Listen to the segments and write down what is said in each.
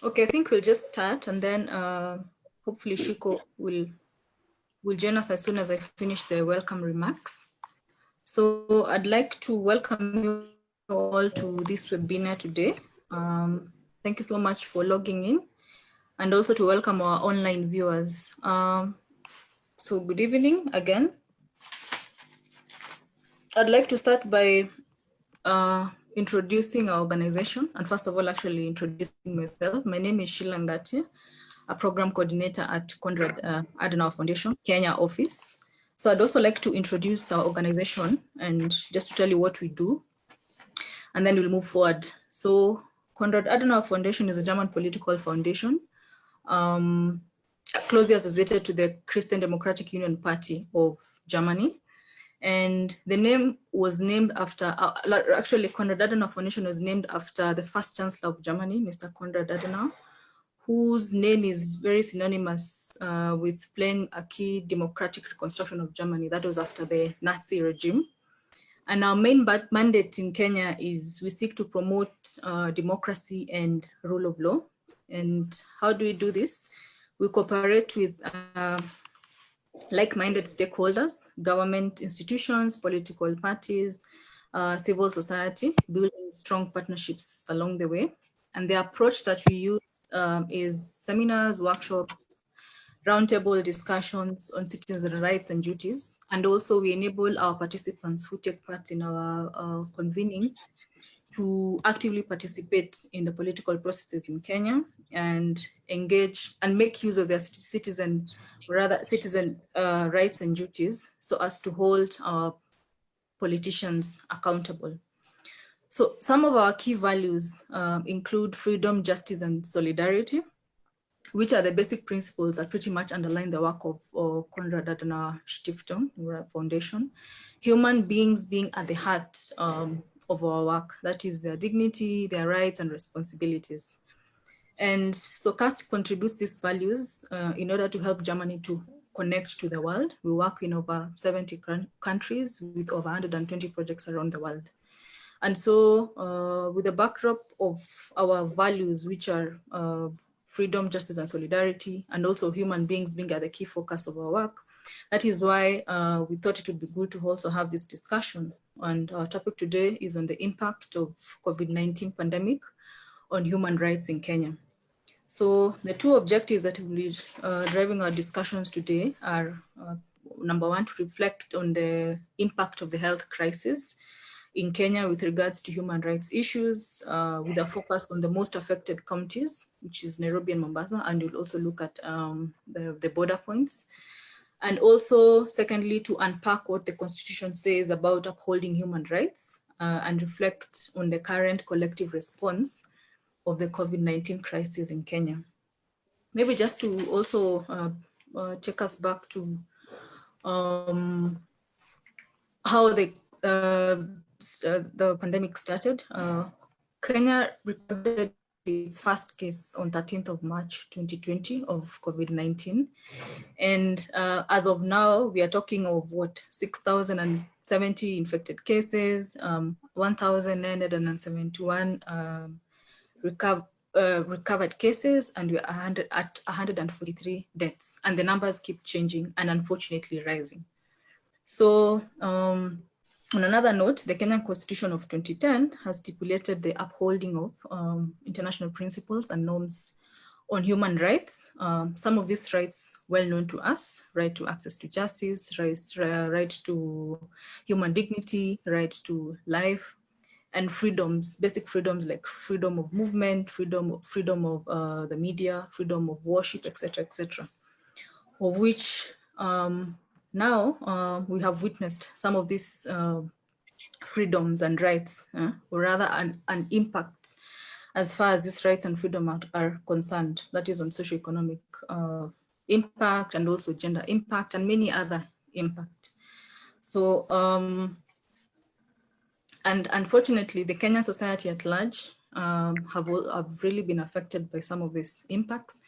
Okay, I think we'll just start, and then hopefully Shiko will join us as soon as I finish the welcome remarks. So I'd like to welcome you all to this webinar today. Thank you so much for logging in, and also to welcome our online viewers. So good evening again. I'd like to start by introducing our organization, and first of all, actually introducing myself. My name is Sheila Ngati, a program coordinator at Konrad Adenauer Foundation, Kenya office. So I'd also like to introduce our organization and just to tell you what we do, and then we'll move forward. So Konrad Adenauer Foundation is a German political foundation closely associated to the Christian Democratic Union Party of Germany. And the name was named after, actually Konrad Adenauer Foundation was named after the first Chancellor of Germany, Mr. Konrad Adenauer, whose name is very synonymous with playing a key democratic reconstruction of Germany. That was after the Nazi regime. And our main mandate in Kenya is we seek to promote democracy and rule of law. And how do we do this? We cooperate with like-minded stakeholders, government institutions, political parties, civil society, building strong partnerships along the way. And the approach that we use is seminars, workshops, roundtable discussions on citizen rights and duties. And also we enable our participants who take part in our convenings to actively participate in the political processes in Kenya and engage and make use of their citizen rights and duties so as to hold our politicians accountable. So some of our key values include freedom, justice, and solidarity, which are the basic principles that pretty much underline the work of Konrad Adenauer Stiftung Foundation. Human beings being at the heart of our work, that is their dignity, their rights and responsibilities. And so CAST contributes these values in order to help Germany to connect to the world. We work in over 70 countries with over 120 projects around the world. And so with the backdrop of our values, which are freedom, justice, and solidarity, and also human beings being at the key focus of our work, that is why we thought it would be good to also have this discussion. And our topic today is on the impact of COVID-19 pandemic on human rights in Kenya. So the two objectives that will be driving our discussions today are number one, to reflect on the impact of the health crisis in Kenya with regards to human rights issues, with a focus on the most affected counties, which is Nairobi and Mombasa, and we'll also look at the border points. And also, secondly, to unpack what the Constitution says about upholding human rights and reflect on the current collective response of the COVID-19 crisis in Kenya. Maybe just to also take us back to how the pandemic started. Kenya recorded its first case on 13th of March 2020 of COVID-19. And as of now, we are talking of what, 6,070 infected cases, 1,971 recovered cases, and we are at 143 deaths. And the numbers keep changing and unfortunately rising. So on another note, the Kenyan Constitution of 2010 has stipulated the upholding of international principles and norms on human rights. Some of these rights well known to us: right to access to justice, right to human dignity, right to life, and freedoms, basic freedoms like freedom of movement, freedom of the media, freedom of worship, etc., of which now we have witnessed some of these freedoms and rights, or rather an impact as far as these rights and freedom are concerned, that is on socioeconomic impact and also gender impact and many other impact. So, and unfortunately, the Kenyan society at large have really been affected by some of these impacts,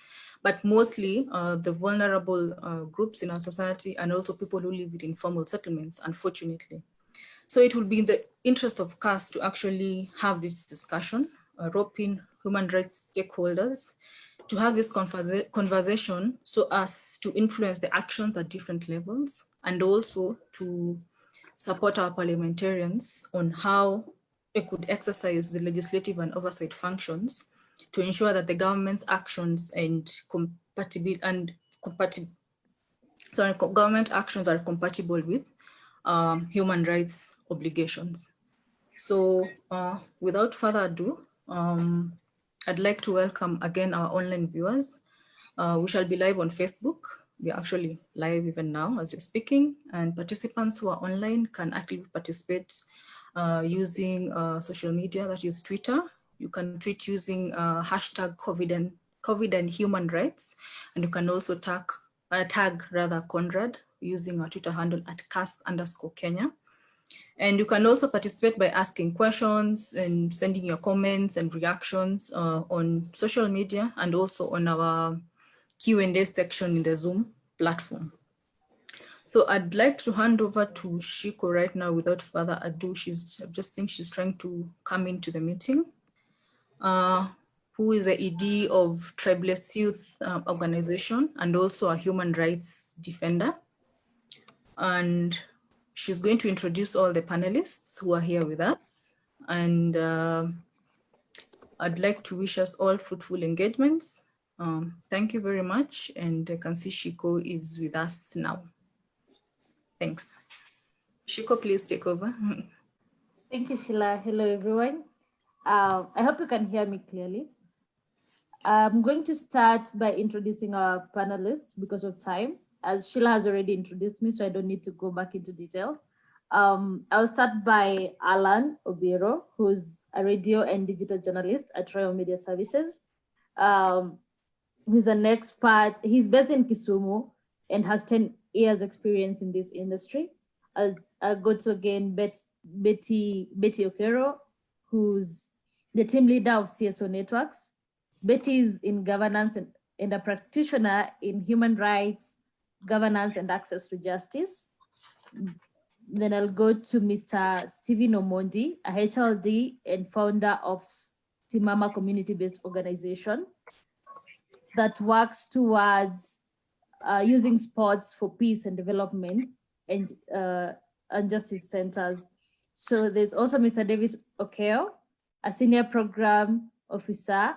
but mostly the vulnerable groups in our society and also people who live in informal settlements, unfortunately. So it will be in the interest of CAST to actually have this discussion, rope in human rights stakeholders to have this conversation so as to influence the actions at different levels, and also to support our parliamentarians on how they could exercise the legislative and oversight functions to ensure that the government's actions and government actions are compatible with human rights obligations. So without further ado, I'd like to welcome again our online viewers. We shall be live on Facebook. We're actually live even now as you're speaking, and participants who are online can actively participate using social media, that is Twitter. You can tweet using hashtag COVID and human rights, and you can also tag Conrad using our Twitter handle at @cast_Kenya. And you can also participate by asking questions and sending your comments and reactions on social media, and also on our Q&A section in the Zoom platform. So I'd like to hand over to Shiko right now without further ado. I just think she's trying to come into the meeting, who is the ED of Tribeless Youth Organization and also a human rights defender. And she's going to introduce all the panelists who are here with us. And I'd like to wish us all fruitful engagements. Thank you very much. And I can see Shiko is with us now. Thanks. Shiko, please take over. Thank you, Sheila. Hello, everyone. I hope you can hear me clearly. I'm going to start by introducing our panelists because of time, as Sheila has already introduced me, so I don't need to go back into details. I'll start by Alan Obiro, who's a radio and digital journalist at Royal Media Services. He's an expert. He's based in Kisumu and has 10 years experience in this industry. I'll go to again Betty Okero, who's the team leader of CSO Networks. Betty is in governance and a practitioner in human rights, governance, and access to justice. Then I'll go to Mr. Stephen Omondi, a HLD and founder of Timama community-based organization that works towards using sports for peace and development and justice centers. So there's also Mr. Davis Okeo, a senior program officer,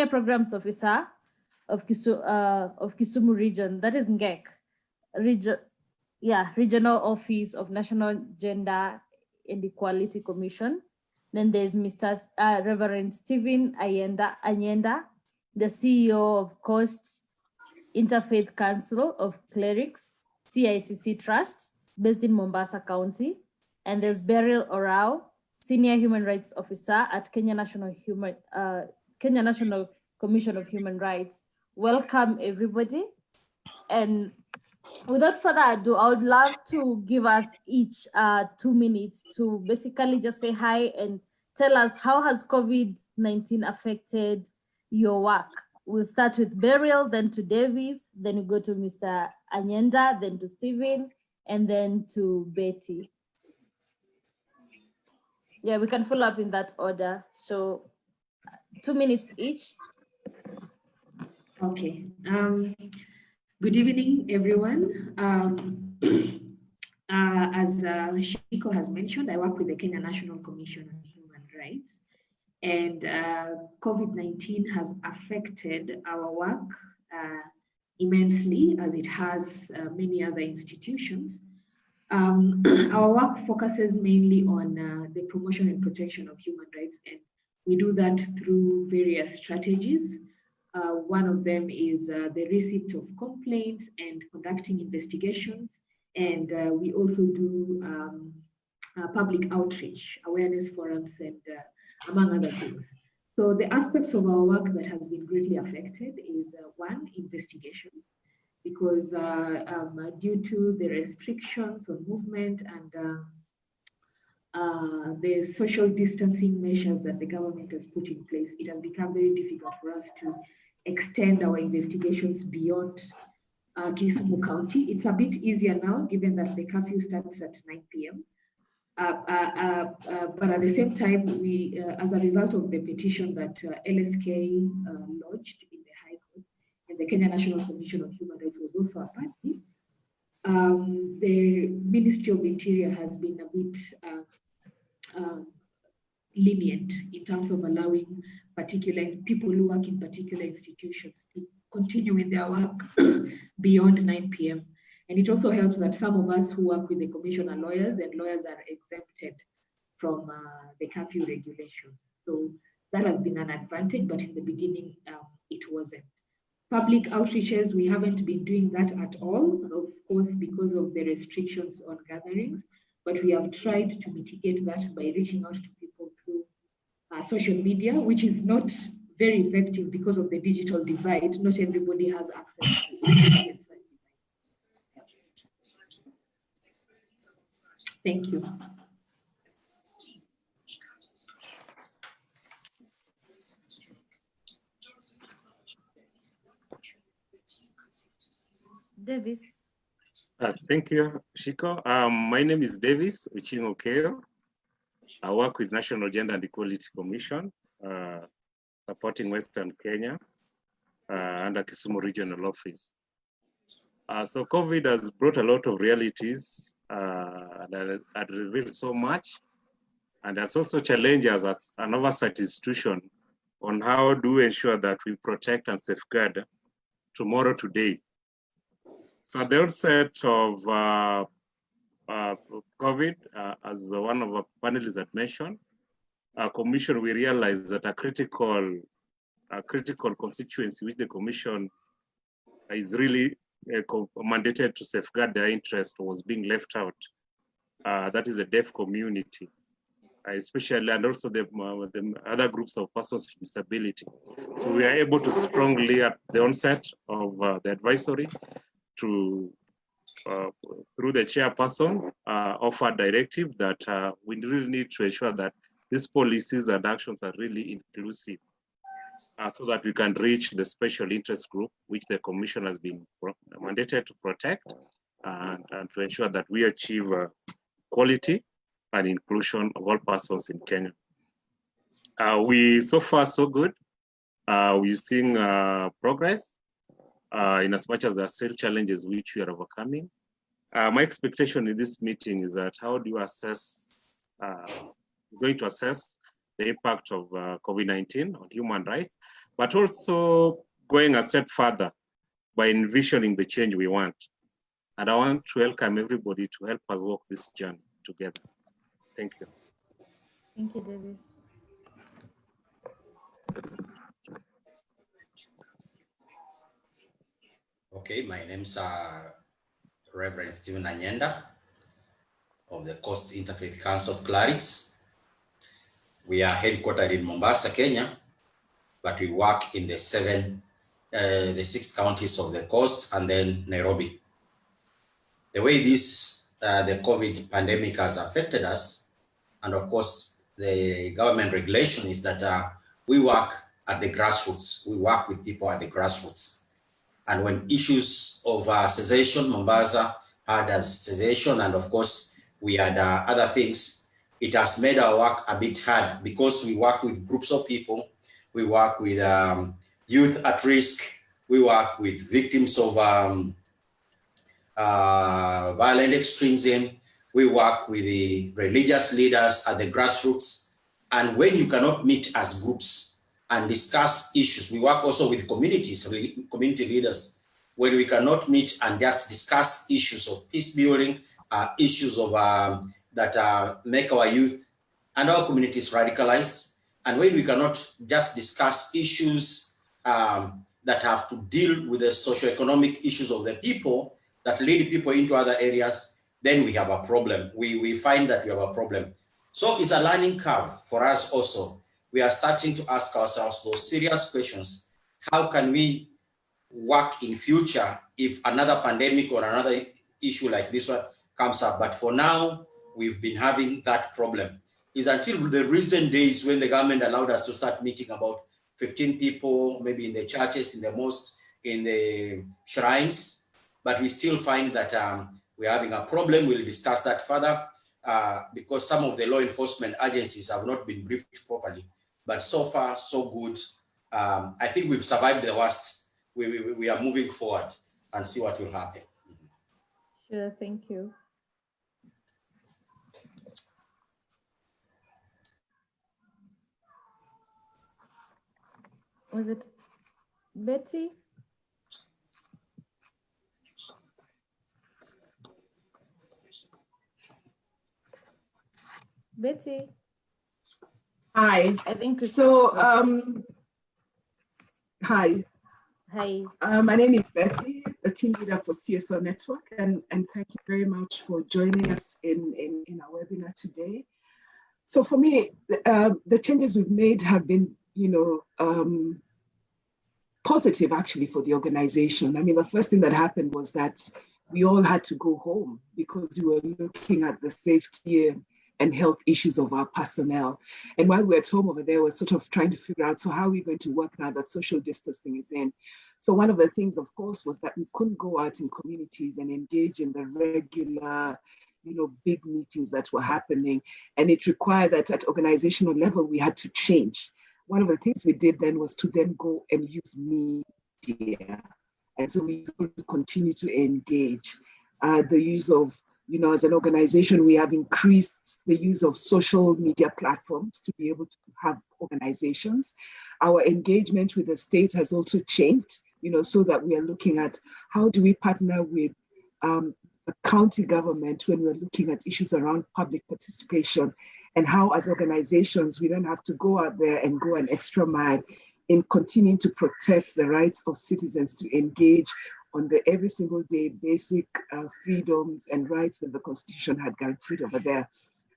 programs officer of Kisumu region, that is NGEK, Regional Office of National Gender and Equality Commission. Then there's Mr. Reverend Stephen Anyenda, the CEO of Coast Interfaith Council of Clerics, CICC Trust, based in Mombasa County. And there's Beryl Orao, Senior Human Rights Officer at Kenya National Commission of Human Rights. Welcome, everybody. And without further ado, I would love to give us each 2 minutes to basically just say hi and tell us how has COVID-19 affected your work. We'll start with Beryl, then to Davis, then we go to Mr. Anyenda, then to Stephen, and then to Betty. Yeah, we can follow up in that order. So 2 minutes each. Okay. Good evening, everyone. As Shiko has mentioned, I work with the Kenya National Commission on Human Rights, and COVID-19 has affected our work immensely, as it has many other institutions. Our work focuses mainly on the promotion and protection of human rights, and we do that through various strategies. One of them is the receipt of complaints and conducting investigations. And we also do public outreach, awareness forums, and among other things. So the aspects of our work that has been greatly affected is one, investigations, because due to the restrictions on movement and the social distancing measures that the government has put in place, it has become very difficult for us to extend our investigations beyond Kisumu County. It's a bit easier now, given that the curfew starts at 9 p.m. But at the same time, we, as a result of the petition that LSK lodged in the High Court, and the Kenya National Commission of Human Rights was also a party, the Ministry of Interior has been a bit lenient in terms of allowing particular people who work in particular institutions to continue in their work beyond 9 p.m. And it also helps that some of us who work with the commission are lawyers, and lawyers are exempted from the curfew regulations. So that has been an advantage, but in the beginning, it wasn't. Public outreaches, we haven't been doing that at all, of course, because of the restrictions on gatherings, but we have tried to mitigate that by reaching out to people through social media, which is not very effective because of the digital divide. Not everybody has access to it. Thank you. Davis. Thank you, Shiko. My name is Davis Uchingo. I work with National Gender and Equality Commission, supporting Western Kenya under Kisumu Regional Office. So COVID has brought a lot of realities that revealed so much, and that's also challenges as an oversight institution on how do we ensure that we protect and safeguard tomorrow today. So at the outset of COVID, as one of our panelists had mentioned, our commission, we realized that a critical constituency which the commission is really mandated to safeguard their interest was being left out. That is the deaf community, especially, and also the other groups of persons with disability. So we are able to strongly, at the onset of the advisory, to through the chairperson, offer directive that we really need to ensure that these policies and actions are really inclusive, so that we can reach the special interest group, which the commission has been mandated to protect, and to ensure that we achieve quality and inclusion of all persons in Kenya. So far, so good. We're seeing progress in as much as there are still challenges which we are overcoming. My expectation in this meeting is that how do you assess, we're going to assess the impact of COVID-19 on human rights, but also going a step further by envisioning the change we want. And I want to welcome everybody to help us walk this journey together. Thank you. Thank you, Davis. Okay, my name's Reverend Stephen Anyenda of the Coast Interfaith Council of Clerics. We are headquartered in Mombasa, Kenya, but we work in the 6 counties of the coast and then Nairobi. The way the COVID pandemic has affected us, and of course the government regulation, is that we work at the grassroots. We work with people at the grassroots. And when issues of cessation, Mombasa had a cessation, and of course we had other things, it has made our work a bit hard because we work with groups of people. We work with youth at risk. We work with victims of violent extremism. We work with the religious leaders at the grassroots. And when you cannot meet as groups and discuss issues, we work also with communities, community leaders, when we cannot meet and just discuss issues of peace building, issues of that make our youth and our communities radicalized. And when we cannot just discuss issues that have to deal with the socioeconomic issues of the people that lead people into other areas, then we have a problem. We find that we have a problem. So it's a learning curve for us also. We are starting to ask ourselves those serious questions. How can we work in future if another pandemic or another issue like this one comes up? But for now, we've been having that problem. It's until the recent days when the government allowed us to start meeting about 15 people, maybe in the churches, in the mosques, in the shrines, but we still find that we're having a problem. We'll discuss that further. because some of the law enforcement agencies have not been briefed properly. But so far, so good. I think we've survived the worst. We are moving forward and see what will happen. Sure, thank you. Was it Betty? Betty? Hi. I think it's So, hi. Hi. My name is Betty, the team leader for CSO Network, and thank you very much for joining us in our webinar today. So for me, the changes we've made have been, positive actually for the organization. I mean, the first thing that happened was that we all had to go home because we were looking at the safety and health issues of our personnel. And while we were at home over there, we're sort of trying to figure out, so how are we going to work now that social distancing is in? So one of the things, of course, was that we couldn't go out in communities and engage in the regular, big meetings that were happening. And it required that at organizational level, we had to change. One of the things we did then was to then go and use media. And so we continue to engage. The use of, as an organization, we have increased the use of social media platforms to be able to have organizations. Our engagement with the state has also changed, so that we are looking at how do we partner with the county government when we're looking at issues around public participation, and how as organizations, we then have to go out there and go an extra mile in continuing to protect the rights of citizens to engage on the every single day basic freedoms and rights that the Constitution had guaranteed over there.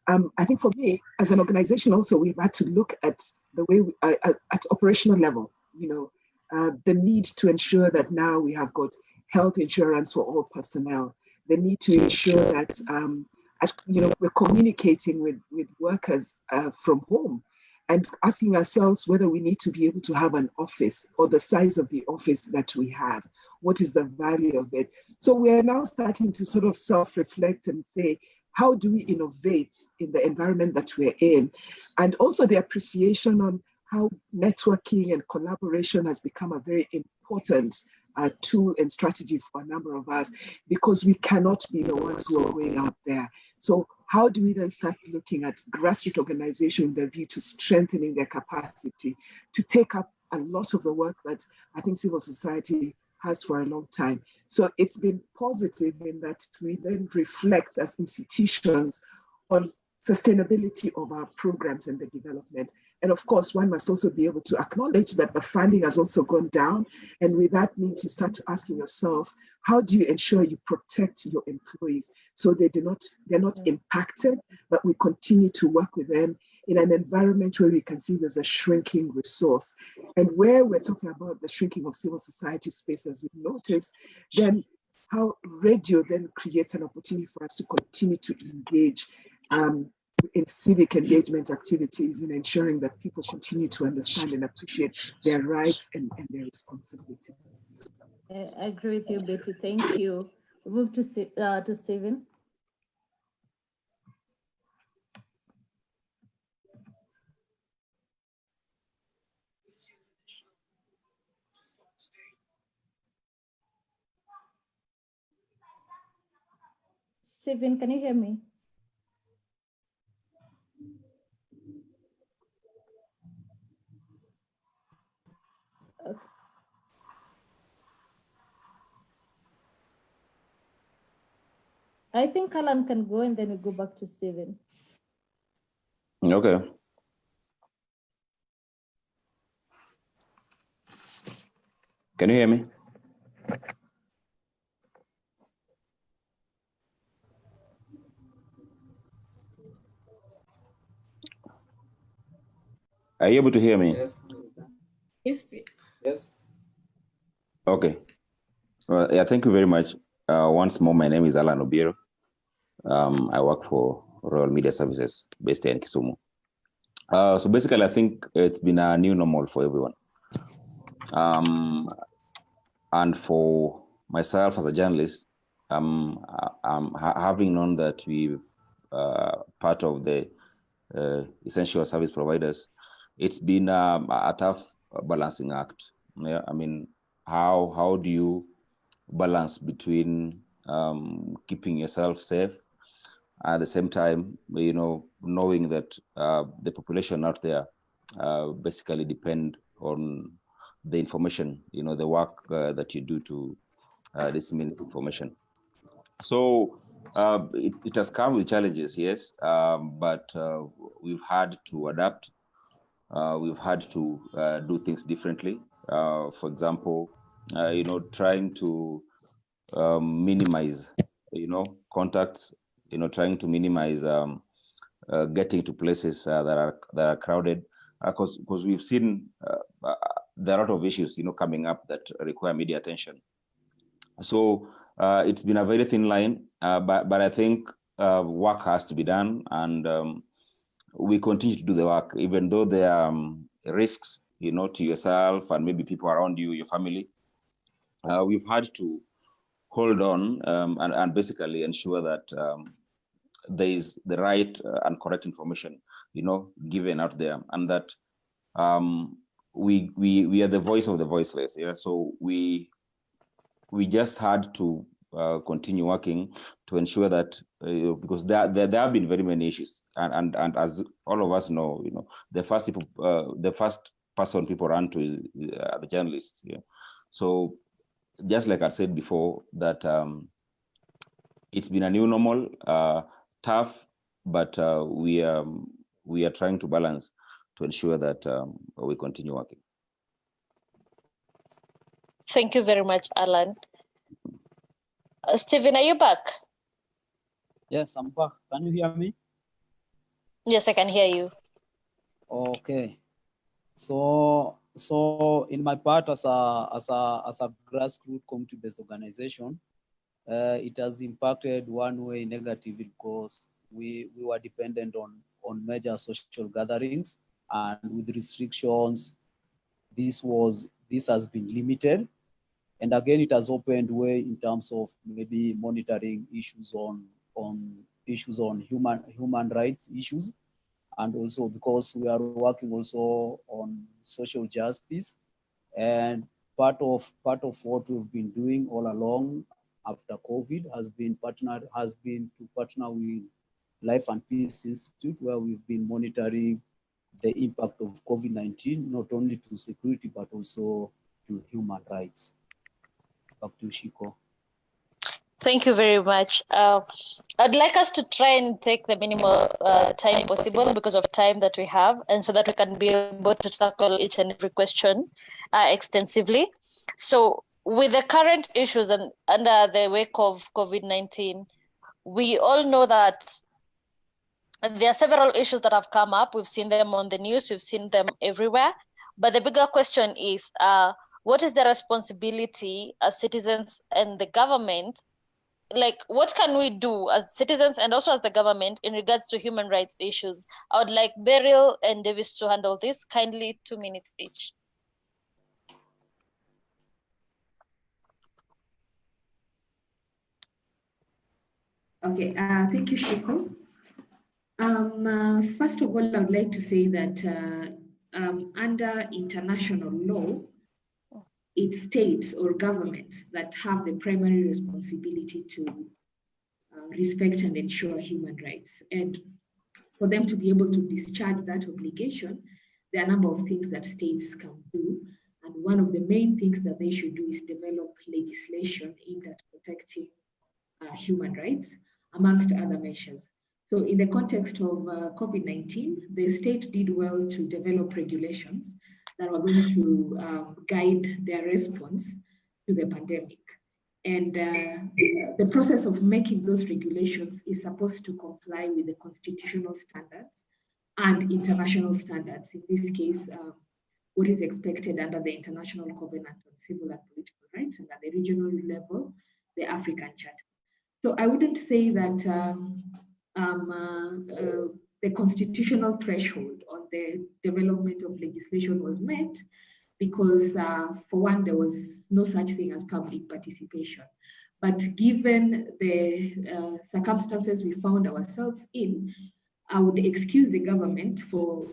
I think for me, as an organization also, we've had to look at the way, at operational level, the need to ensure that now we have got health insurance for all personnel, the need to ensure that we're communicating with workers from home and asking ourselves whether we need to be able to have an office or the size of the office that we have. What is the value of it? So we are now starting to sort of self-reflect and say, how do we innovate in the environment that we're in? And also the appreciation on how networking and collaboration has become a very important tool and strategy for a number of us, because we cannot be the ones who are going out there. So how do we then start looking at grassroots organizations with a view to strengthening their capacity to take up a lot of the work that I think civil society has for a long time. So it's been positive in that we then reflect as institutions on sustainability of our programs and the development. And of course, one must also be able to acknowledge that the funding has also gone down. And with that means you start asking yourself, how do you ensure you protect your employees so they're not impacted, but we continue to work with them in an environment where we can see there's a shrinking resource. And where we're talking about the shrinking of civil society space, as we've noticed, then how radio then creates an opportunity for us to continue to engage in civic engagement activities, in ensuring that people continue to understand and appreciate their rights and their responsibilities. I agree with you, Betty. Thank you. We'll move to Stephen. Stephen, can you hear me? Okay. I think Alan can go and then we go back to Stephen. Okay. Can you hear me? Are you able to hear me? Yes. Yes. Yes. Okay. Well, yeah, thank you very much. Once more, my name is Alan Obiro. I work for Royal Media Services based in Kisumu. So basically, I think it's been a new normal for everyone. And for myself as a journalist, having known that we part of the essential service providers, it's been a tough balancing act. Yeah, I mean, how do you balance between keeping yourself safe, at the same time, knowing that the population out there basically depend on the information, the work that you do to disseminate information. So it has come with challenges, yes, but we've had to adapt. We've had to do things differently. For example, trying to minimize, contacts, trying to minimize getting to places that are crowded, because we've seen there are a lot of issues, coming up that require media attention. So it's been a very thin line, but I think work has to be done, and we continue to do the work, even though there are risks, to yourself and maybe people around you, your family. We've had to hold on and basically ensure that there is the right and correct information, given out there, and that we are the voice of the voiceless. Yeah, so we just had to continue working to ensure that because there have been very many issues, and as all of us know, the first person people run to is the journalists. Yeah, so just like I said before, that it's been a new normal, tough, but we are trying to balance to ensure that we continue working. Thank you very much, Alan. Stephen, are you back? Yes, I'm back. Can you hear me? Yes, I can hear you. Okay. So in my part as a grassroots community-based organization, it has impacted one way negatively because we were dependent on major social gatherings, and with restrictions, this has been limited. And again, it has opened way in terms of maybe monitoring issues on human rights issues, and also because we are working also on social justice. And part of what we've been doing all along after COVID has been to partner with Life and Peace Institute, where we've been monitoring the impact of COVID-19, not only to security, but also to human rights. Back to Shiko. Thank you very much. I'd like us to try and take the minimal time possible because of time that we have, and so that we can be able to tackle each and every question extensively. So with the current issues and under the wake of COVID-19, we all know that there are several issues that have come up. We've seen them on the news, we've seen them everywhere. But the bigger question is, what is the responsibility as citizens and the government? Like, what can we do as citizens and also as the government in regards to human rights issues? I would like Beryl and Davis to handle this. Kindly, 2 minutes each. Okay, thank you, Shiko. First of all, I would like to say that under international law, it's states or governments that have the primary responsibility to respect and ensure human rights. And for them to be able to discharge that obligation, there are a number of things that states can do. And one of the main things that they should do is develop legislation aimed at protecting human rights, amongst other measures. So in the context of COVID-19, the state did well to develop regulations that were going to guide their response to the pandemic. And the process of making those regulations is supposed to comply with the constitutional standards and international standards. In this case, what is expected under the International Covenant on Civil and Political Rights, and at the regional level, the African Charter. So I wouldn't say that the constitutional threshold on the development of legislation was met, because for one, there was no such thing as public participation. But given the circumstances we found ourselves in, I would excuse the government for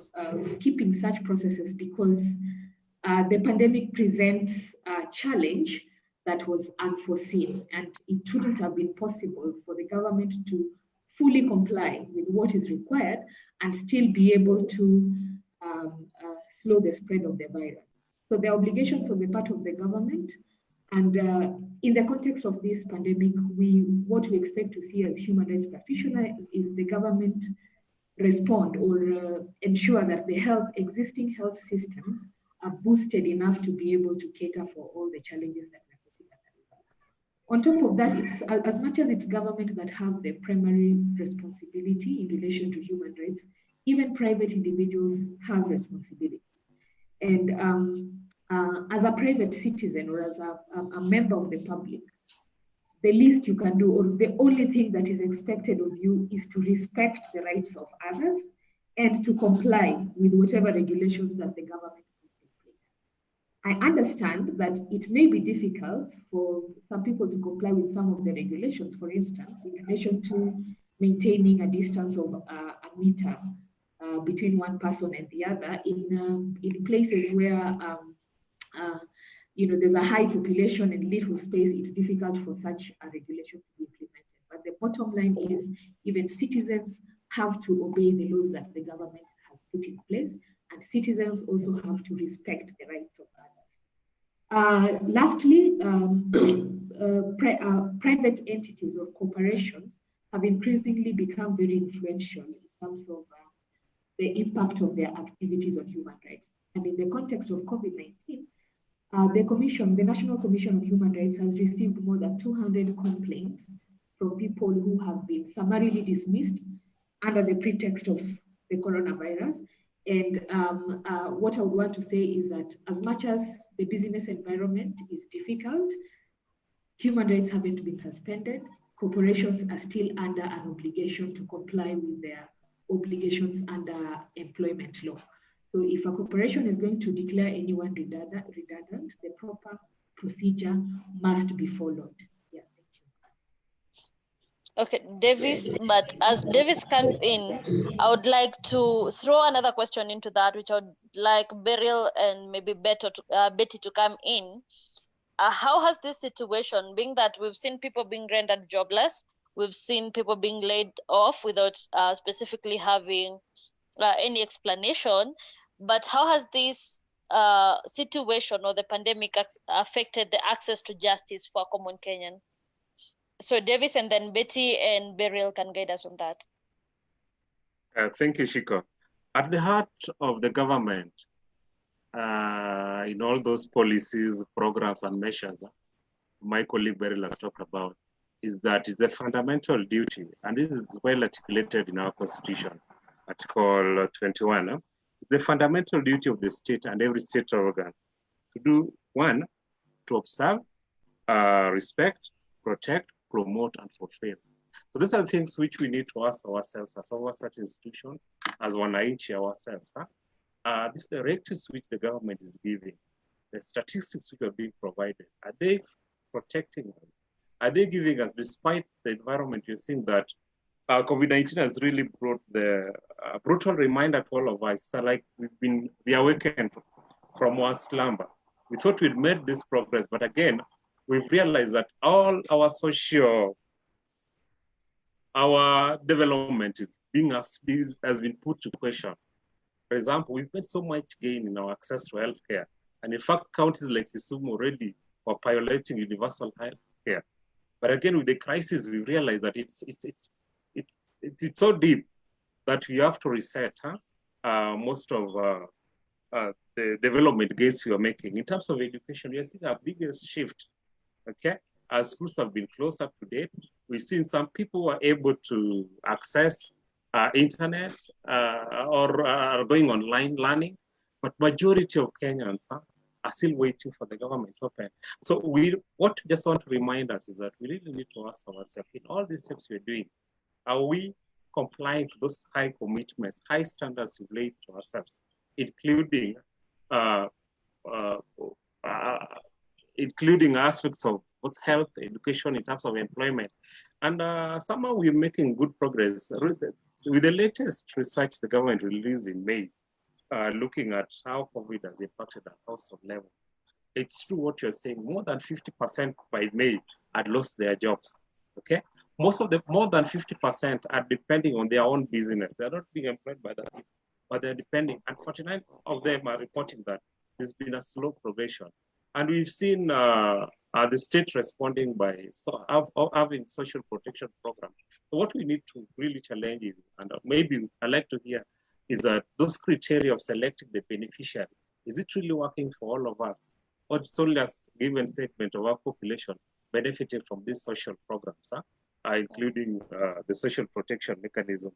skipping such processes because the pandemic presents a challenge that was unforeseen, and it wouldn't have been possible for the government to fully comply with what is required and still be able to slow the spread of the virus. So the obligations on the part of the government, and in the context of this pandemic, what we expect to see as human rights practitioners is the government respond or ensure that the existing health systems are boosted enough to be able to cater for all the challenges that we're facing at the moment. On top of that, it's as much as it's government that have the primary responsibility in relation to human rights, even private individuals have responsibility. And as a private citizen or as a member of the public, the least you can do, or the only thing that is expected of you, is to respect the rights of others and to comply with whatever regulations that the government puts in place. I understand that it may be difficult for some people to comply with some of the regulations, for instance, in relation to maintaining a distance of a meter between one person and the other in places where there's a high population and little space. It's difficult for such a regulation to be implemented. But the bottom line is, even citizens have to obey the laws that the government has put in place, and citizens also have to respect the rights of others. Lastly, private entities or corporations have increasingly become very influential in terms of the impact of their activities on human rights. And in the context of COVID-19, the National Commission on Human Rights has received more than 200 complaints from people who have been summarily dismissed under the pretext of the coronavirus. And what I would want to say is that as much as the business environment is difficult, human rights haven't been suspended. Corporations are still under an obligation to comply with their obligations under employment law. So if a corporation is going to declare anyone redundant, the proper procedure must be followed. Yeah, thank you. Okay, Davis, but as Davis comes in, I would like to throw another question into that, which I would like Beryl and maybe Betty to come in. How has this situation, being that we've seen people being rendered jobless, we've seen people being laid off without specifically having any explanation, but how has this situation or the pandemic affected the access to justice for common Kenyan? So Davis and then Betty and Beryl can guide us on that. Thank you, Shiko. At the heart of the government, in all those policies, programs, and measures my colleague Beryl has talked about, is that it's a fundamental duty, and this is well articulated in our Constitution, Article 21. The fundamental duty of the state and every state organ to do, one, to observe, respect, protect, promote, and fulfill. So these are things which we need to ask ourselves as oversight institutions, as wananchi ourselves. These directives which the government is giving, the statistics which are being provided, are they protecting us? Are they giving us, despite the environment, you're seeing that COVID-19 has really brought the brutal reminder to all of us, like we've been reawakened from our slumber. We thought we'd made this progress, but again, we've realized that all our development has been put to question. For example, we've made so much gain in our access to healthcare. And in fact, counties like Kisumu already are piloting universal healthcare. But again, with the crisis, we realize that it's so deep that we have to reset most of the development gains we are making. In terms of education, we are seeing our biggest shift, okay? As schools have been closed up to date, we've seen some people who are able to access internet or are going online learning, but majority of Kenyans are still waiting for the government to open. So what we just want to remind us is that we really need to ask ourselves, in all these steps we're doing, are we complying to those high commitments, high standards we've laid to ourselves, including aspects of both health, education, in terms of employment. And somehow we're making good progress. With the latest research the government released in May, looking at how COVID has impacted at household level, it's true what you're saying. More than 50% by May had lost their jobs. Okay, more than 50% are depending on their own business. They're not being employed by the people, but they're depending. And 49 of them are reporting that there's been a slow progression. And we've seen the state responding by having social protection programs. So what we need to really challenge is, and maybe I'd like to hear, is that those criteria of selecting the beneficiary, is it really working for all of us? Or it's only a given segment of our population benefiting from these social programs, including the social protection mechanism.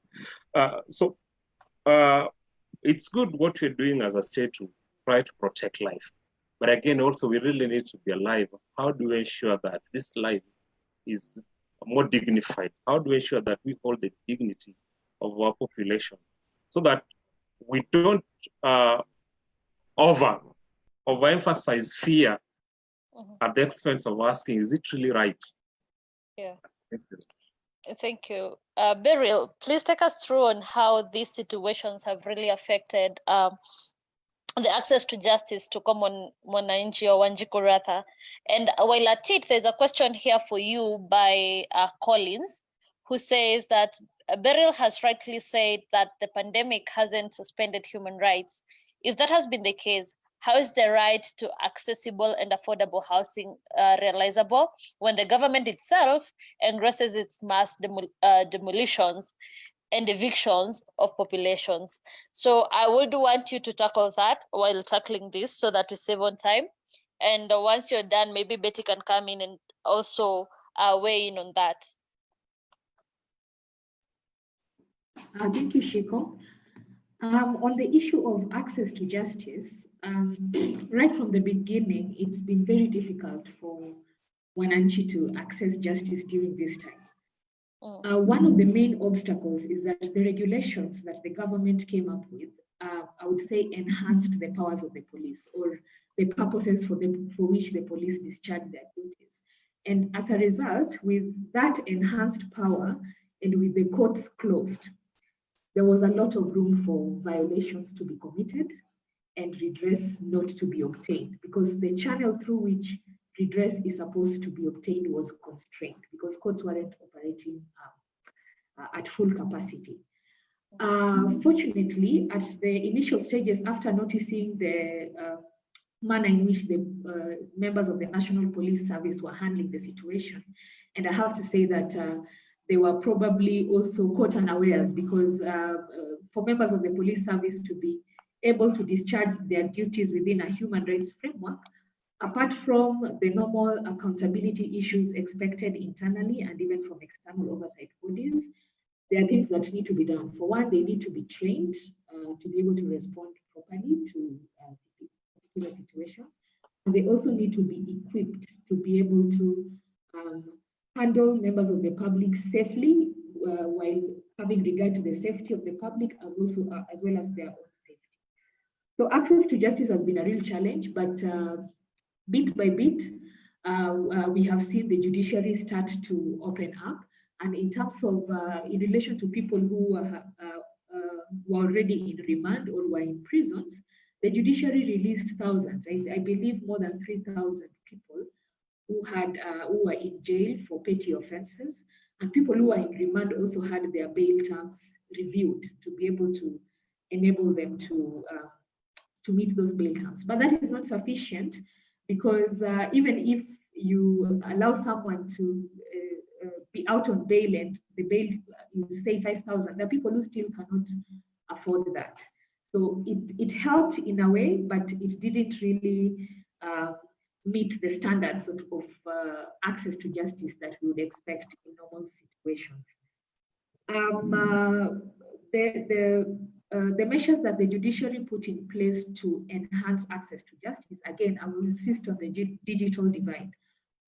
So it's good what we're doing as a state to try to protect life. But again, also, we really need to be alive. How do we ensure that this life is more dignified? How do we ensure that we hold the dignity of our population so that we don't overemphasize fear at the expense of asking, is it really right? Yeah. Thank you. Beryl, please take us through on how these situations have really affected the access to justice to common mwananchi or Wanjiku rather. And while at it, there's a question here for you by Collins, who says that Beryl has rightly said that the pandemic hasn't suspended human rights. If that has been the case, how is the right to accessible and affordable housing realizable when the government itself engrosses its mass demolitions and evictions of populations? So I would want you to tackle that while tackling this so that we save on time. And once you're done, maybe Betty can come in and also weigh in on that. Thank you, Shiko. On the issue of access to justice, right from the beginning, it's been very difficult for Wananchi to access justice during this time. One of the main obstacles is that the regulations that the government came up with, I would say, enhanced the powers of the police or the purposes for which the police discharge their duties. And as a result, with that enhanced power and with the courts closed, there was a lot of room for violations to be committed and redress not to be obtained, because the channel through which redress is supposed to be obtained was constrained because courts weren't operating at full capacity. Fortunately, at the initial stages, after noticing the manner in which the members of the National Police Service were handling the situation, and I have to say that they were probably also caught unawares, because for members of the police service to be able to discharge their duties within a human rights framework, apart from the normal accountability issues expected internally and even from external oversight bodies, there are things that need to be done. For one, they need to be trained to be able to respond properly to particular situations. And they also need to be equipped to be able to handle members of the public safely while having regard to the safety of the public as well as their own safety. So access to justice has been a real challenge, but bit by bit, we have seen the judiciary start to open up. And in terms of, in relation to people who were already in remand or were in prisons, the judiciary released thousands, I believe more than 3,000 people who were in jail for petty offenses, and people who were in remand also had their bail terms reviewed to be able to enable them to meet those bail terms. But that is not sufficient, because even if you allow someone to be out on bail and the bail is say 5,000, there are people who still cannot afford that. So it helped in a way, but it didn't really meet the standards of access to justice that we would expect in normal situations. The measures that the judiciary put in place to enhance access to justice, again, I will insist on the digital divide.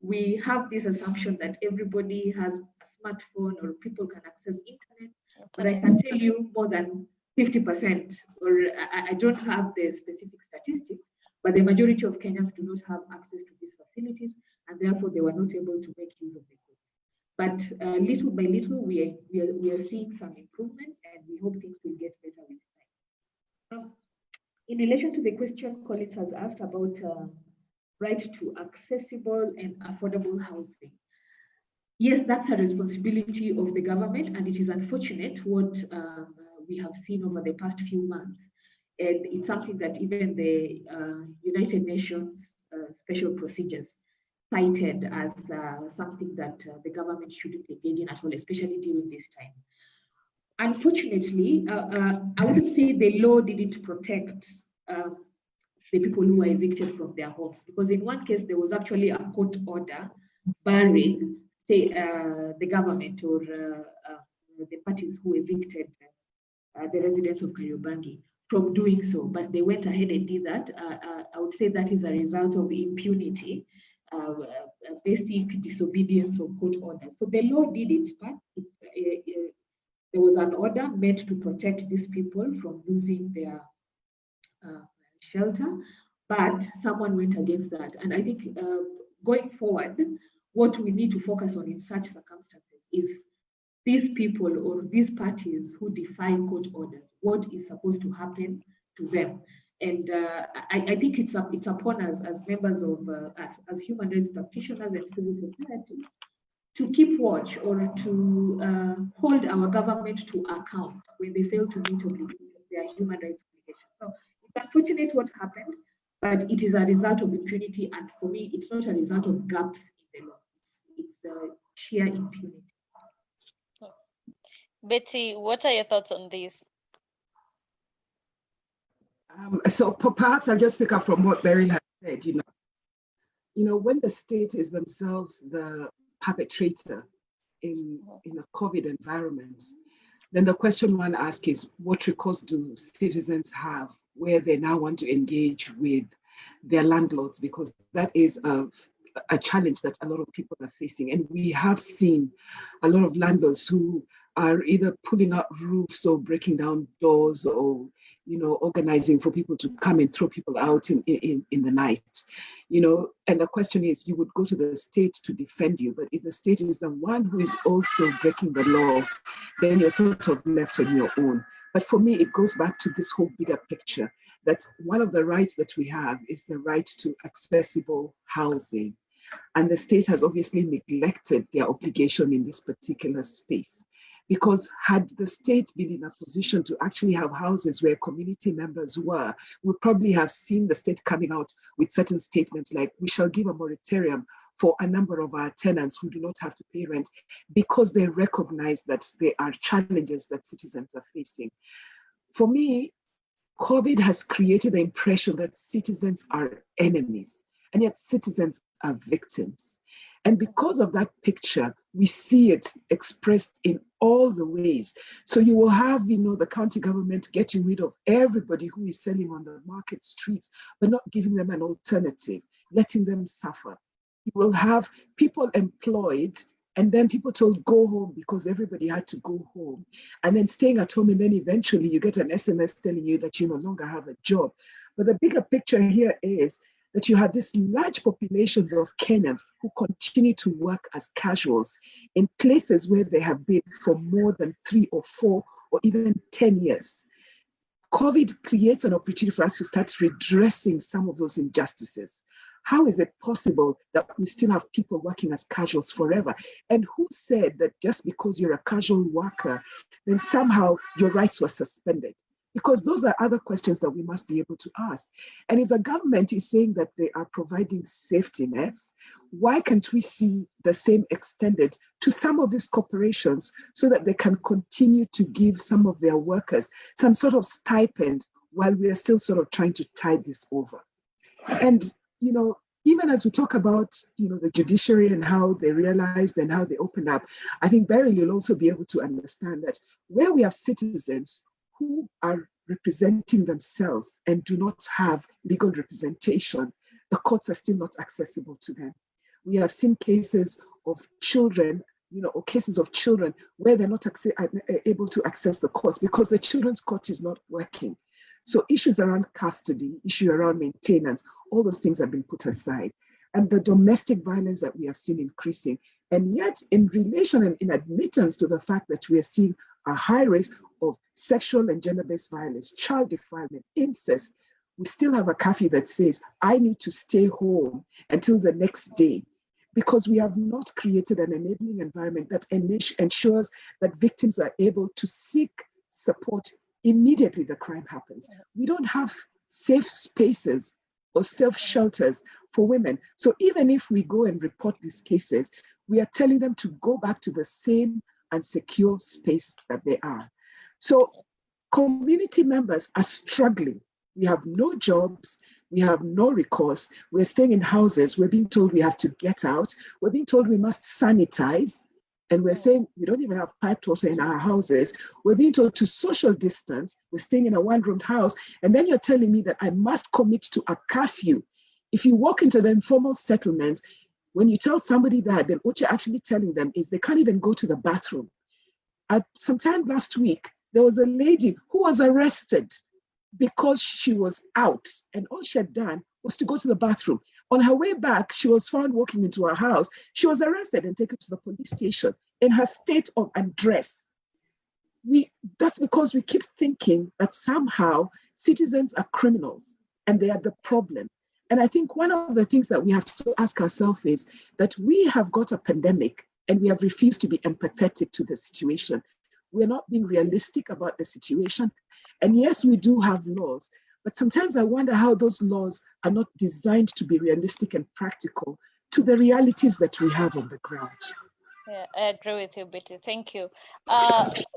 We have this assumption that everybody has a smartphone or people can access internet, but I can tell you more than 50%, or I don't have the specific statistics, but the majority of Kenyans do not have access to these facilities, and and therefore they were not able to make use of the courts. But little by little, we are seeing some improvements, and we hope things will get better with time. In relation to the question Collins has asked about right to accessible and affordable housing, yes, that's a responsibility of the government, and it is unfortunate what we have seen over the past few months. And it's something that even the United Nations special procedures cited as something that the government shouldn't engage in at all, especially during this time. Unfortunately, I wouldn't say the law didn't protect the people who were evicted from their homes, because in one case, there was actually a court order barring the government or the parties who evicted the residents of Kariobangi from doing so, but they went ahead and did that. I would say that is a result of impunity, basic disobedience of court orders. So the law did its part. There was an order meant to protect these people from losing their shelter, but someone went against that. And I think going forward, what we need to focus on in such circumstances is these people or these parties who defy court orders, what is supposed to happen to them. And I think it's upon us as members of, as human rights practitioners and civil society, to keep watch or to hold our government to account when they fail to meet their human rights obligations. So it's unfortunate what happened, but it is a result of impunity. And for me, it's not a result of gaps in the law. It's sheer impunity. Betty, what are your thoughts on this? So perhaps I'll just pick up from what Beryl has said. You know, when the state is themselves the perpetrator in a COVID environment, then the question one asks is, what recourse do citizens have where they now want to engage with their landlords? Because that is a challenge that a lot of people are facing. And we have seen a lot of landlords who are either pulling out roofs or breaking down doors or, you know, organizing for people to come and throw people out in the night, you know. And the question is, you would go to the state to defend you, but if the state is the one who is also breaking the law, then you're sort of left on your own. But for me, it goes back to this whole bigger picture, that one of the rights that we have is the right to accessible housing. And the state has obviously neglected their obligation in this particular space. Because had the state been in a position to actually have houses where community members were, we probably have seen the state coming out with certain statements like, we shall give a moratorium for a number of our tenants who do not have to pay rent, because they recognize that there are challenges that citizens are facing. For me, COVID has created the impression that citizens are enemies, and yet citizens are victims. And because of that picture, we see it expressed in all the ways. So you will have, you know, the county government getting rid of everybody who is selling on the market streets, but not giving them an alternative, letting them suffer. You will have people employed and then people told go home because everybody had to go home, and then staying at home, and then eventually you get an SMS telling you that you no longer have a job. But the bigger picture here is that you have these large populations of Kenyans who continue to work as casuals in places where they have been for more than 3 or 4 or even 10 years. COVID creates an opportunity for us to start redressing some of those injustices. How is it possible that we still have people working as casuals forever? And who said that just because you're a casual worker, then somehow your rights were suspended? Because those are other questions that we must be able to ask. And if the government is saying that they are providing safety nets, why can't we see the same extended to some of these corporations so that they can continue to give some of their workers some sort of stipend while we are still sort of trying to tide this over? And, you know, even as we talk about, you know, the judiciary and how they realized and how they opened up, I think Beryl, you'll also be able to understand that where we have citizens who are representing themselves and do not have legal representation, the courts are still not accessible to them. We have seen cases of children, you know, or cases of children where they're not able to access the courts because the children's court is not working. So issues around custody, issue around maintenance, all those things have been put aside. and the domestic violence that we have seen increasing. And yet, in relation and in admittance to the fact that we are seeing a high risk of sexual and gender-based violence, child defilement, incest, we still have a curfew that says, I need to stay home until the next day, because we have not created an enabling environment that ensures that victims are able to seek support immediately the crime happens. We don't have safe spaces or safe shelters for women. So even if we go and report these cases, we are telling them to go back to the same unsecure space that they are. So community members are struggling. We have no jobs, we have no recourse, we're staying in houses, we're being told we have to get out, we're being told we must sanitize, and we're saying we don't even have piped water in our houses. We're being told to social distance, we're staying in a one-roomed house, and then you're telling me that I must commit to a curfew. If you walk into the informal settlements, when you tell somebody that, then what you're actually telling them is they can't even go to the bathroom. Sometime last week, there was a lady who was arrested because she was out, and all she had done was to go to the bathroom. On her way back, she was found walking into her house. She was arrested and taken to the police station in her state of undress. That's because we keep thinking that somehow citizens are criminals and they are the problem. And I think one of the things that we have to ask ourselves is that we have got a pandemic and we have refused to be empathetic to the situation. We're not being realistic about the situation. And yes, we do have laws, but sometimes I wonder how those laws are not designed to be realistic and practical to the realities that we have on the ground. Yeah, I agree with you, Betty. Thank you.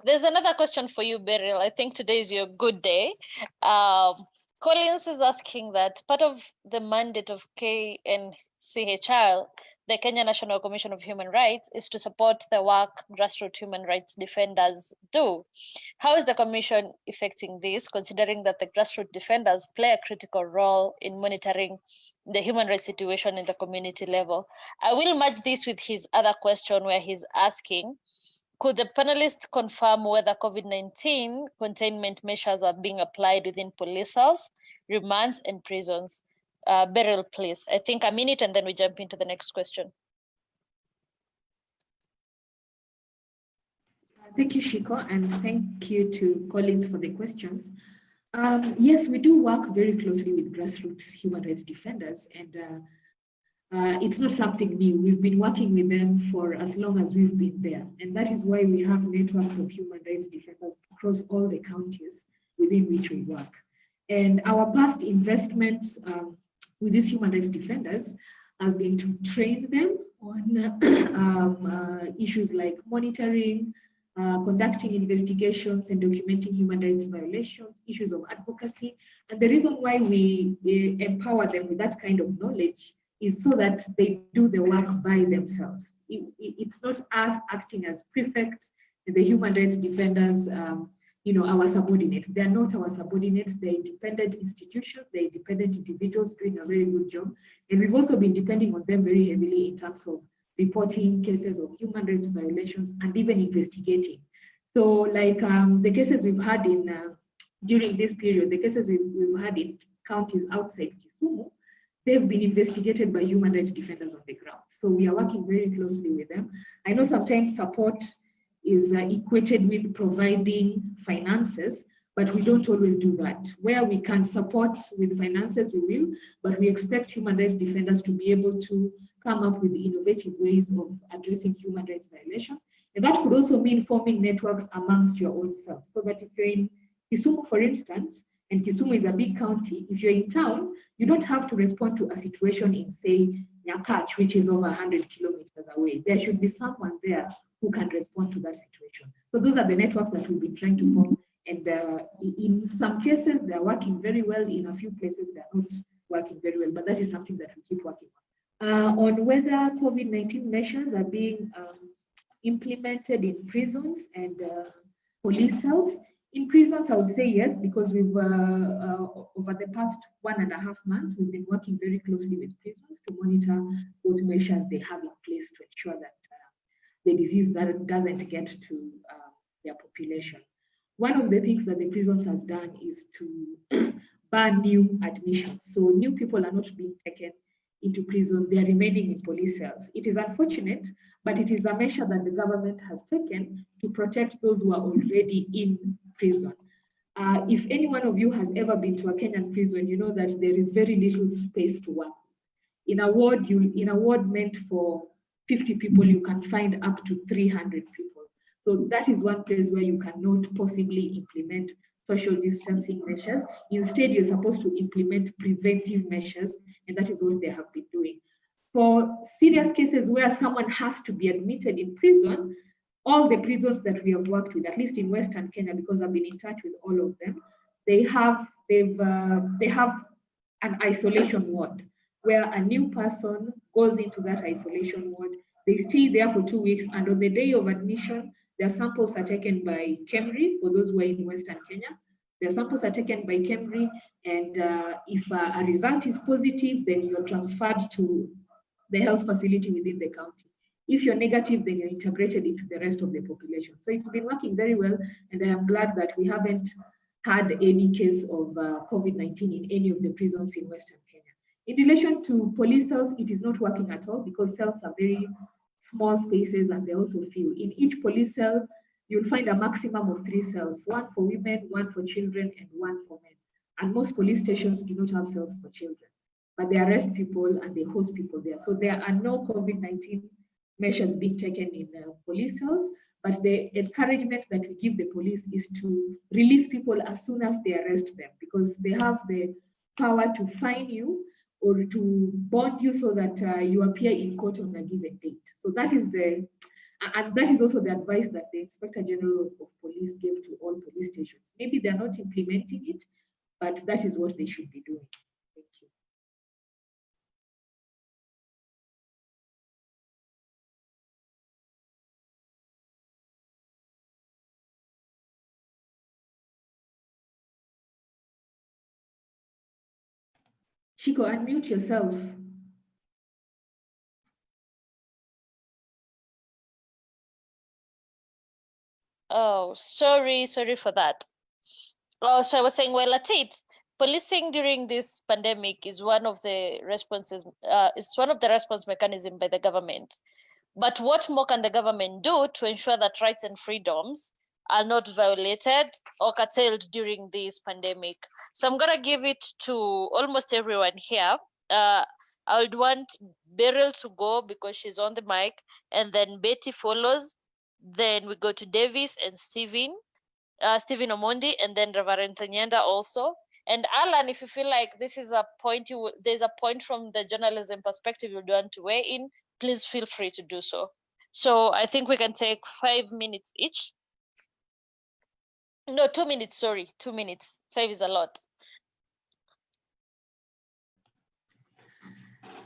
There's another question for you, Beryl. I think today is your good day. Collins is asking that part of the mandate of KNCHR, the Kenya National Commission of Human Rights, is to support the work grassroots human rights defenders do. How is the Commission effecting this, considering that the grassroots defenders play a critical role in monitoring the human rights situation in the community level? I will match this with his other question where he's asking, could the panelists confirm whether COVID-19 containment measures are being applied within police cells, remands, and prisons? Beryl, please. I think a minute and then we jump into the next question. Thank you, Shiko, and thank you to Collins for the questions. Yes, we do work very closely with grassroots human rights defenders, and it's not something new. We've been working with them for as long as we've been there, and that is why we have networks of human rights defenders across all the counties within which we work. And our past investments with these human rights defenders has been to train them on issues like monitoring, conducting investigations and documenting human rights violations, issues of advocacy. And the reason why we empower them with that kind of knowledge is so that they do the work by themselves. It's not us acting as prefects, the human rights defenders, our subordinates. They're not our subordinates, they're independent institutions, they're independent individuals doing a very good job. And we've also been depending on them very heavily in terms of reporting cases of human rights violations and even investigating. So like the cases we've had during this period, the cases we've had in counties outside Kisumu, they've been investigated by human rights defenders on the ground. So we are working very closely with them. I know sometimes support is equated with providing finances, but we don't always do that. Where we can support with finances, we will, but we expect human rights defenders to be able to come up with innovative ways of addressing human rights violations. And that could also mean forming networks amongst your own self. So that if you're in Kisumu, for instance, and Kisumu is a big county, if you're in town, you don't have to respond to a situation in, say, Nyakach, which is over 100 kilometers away. There should be someone there who can respond to that situation. So those are the networks that we've been trying to form. And in some cases, they're working very well. In a few places, they're not working very well. But that is something that we keep working on. On whether COVID-19 measures are being implemented in prisons and police cells. In prisons, I would say yes, because we've, over the past 1.5 months, we've been working very closely with prisons to monitor what measures they have in place to ensure that the disease doesn't get to their population. One of the things that the prisons has done is to ban new admissions. So new people are not being taken into prison, they are remaining in police cells. It is unfortunate, but it is a measure that the government has taken to protect those who are already in prison. If any one of you has ever been to a Kenyan prison, you know that there is very little space to work. In a ward meant for 50 people, you can find up to 300 people. So that is one place where you cannot possibly implement social distancing measures. Instead, you're supposed to implement preventive measures, and that is what they have been doing. For serious cases where someone has to be admitted in prison, all the prisons that we have worked with, at least in Western Kenya, because I've been in touch with all of them, they have an isolation ward where a new person goes into that isolation ward. They stay there for 2 weeks, and on the day of admission, their samples are taken by KEMRI for those who are in Western Kenya. Their samples are taken by KEMRI, and if a result is positive, then you're transferred to the health facility within the county. If you're negative, then you're integrated into the rest of the population. So it's been working very well, and I am glad that we haven't had any case of COVID-19 in any of the prisons in Western Kenya. In relation to police cells, it is not working at all because cells are very small spaces and they also few. In each police cell, you'll find a maximum of 3 cells, one for women, one for children, and one for men. And most police stations do not have cells for children, but they arrest people and they host people there. So there are no COVID-19 measures being taken in police cells, but the encouragement that we give the police is to release people as soon as they arrest them, because they have the power to fine you or to bond you so that you appear in court on a given date. So that is and that is also the advice that the Inspector General of Police gave to all police stations. Maybe they're not implementing it, but that is what they should be doing. Thank you. Shiko, unmute yourself. Oh, sorry for that. Oh, so I was saying, well, at it, policing during this pandemic is one of the responses. It's one of the response mechanisms by the government. But what more can the government do to ensure that rights and freedoms are not violated or curtailed during this pandemic? So I'm gonna give it to almost everyone here. I would want Beryl to go because she's on the mic, and then Betty follows. Then we go to Davis and Stephen Omondi, and then Reverend Tanyenda also. And Alan, if you feel like this is a point, there's a point from the journalism perspective you want to weigh in, please feel free to do so. So I think we can take 5 minutes each. No, 2 minutes, sorry, 2 minutes. 5 is a lot.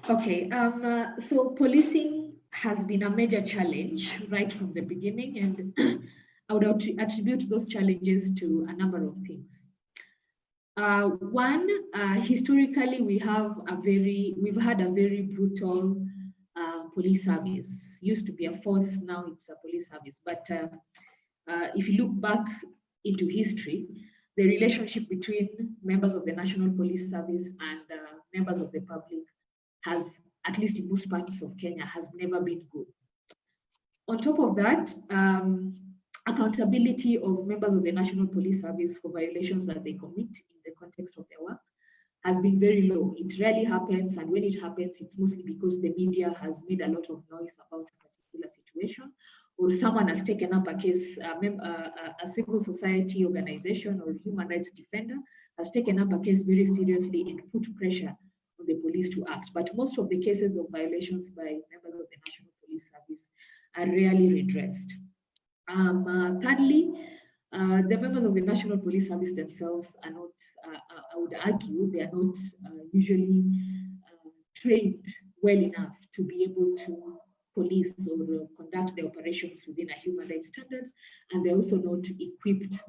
Okay, so policing has been a major challenge right from the beginning, and I would attribute those challenges to a number of things. One, historically, we've had a very brutal police service. Used to be a force, now it's a police service. But if you look back into history, the relationship between members of the National Police Service and members of the public has, at least in most parts of Kenya, has never been good. On top of that, accountability of members of the National Police Service for violations that they commit in the context of their work has been very low. It rarely happens, and when it happens, it's mostly because the media has made a lot of noise about a particular situation, or someone has taken up a case, a civil society organization or human rights defender has taken up a case very seriously and put pressure on the police to act. But most of the cases of violations by members of the National Police Service are rarely redressed. Thirdly, the members of the National Police Service themselves are not, I would argue, they are not usually trained well enough to be able to police or conduct their operations within a human rights standards, and they're also not equipped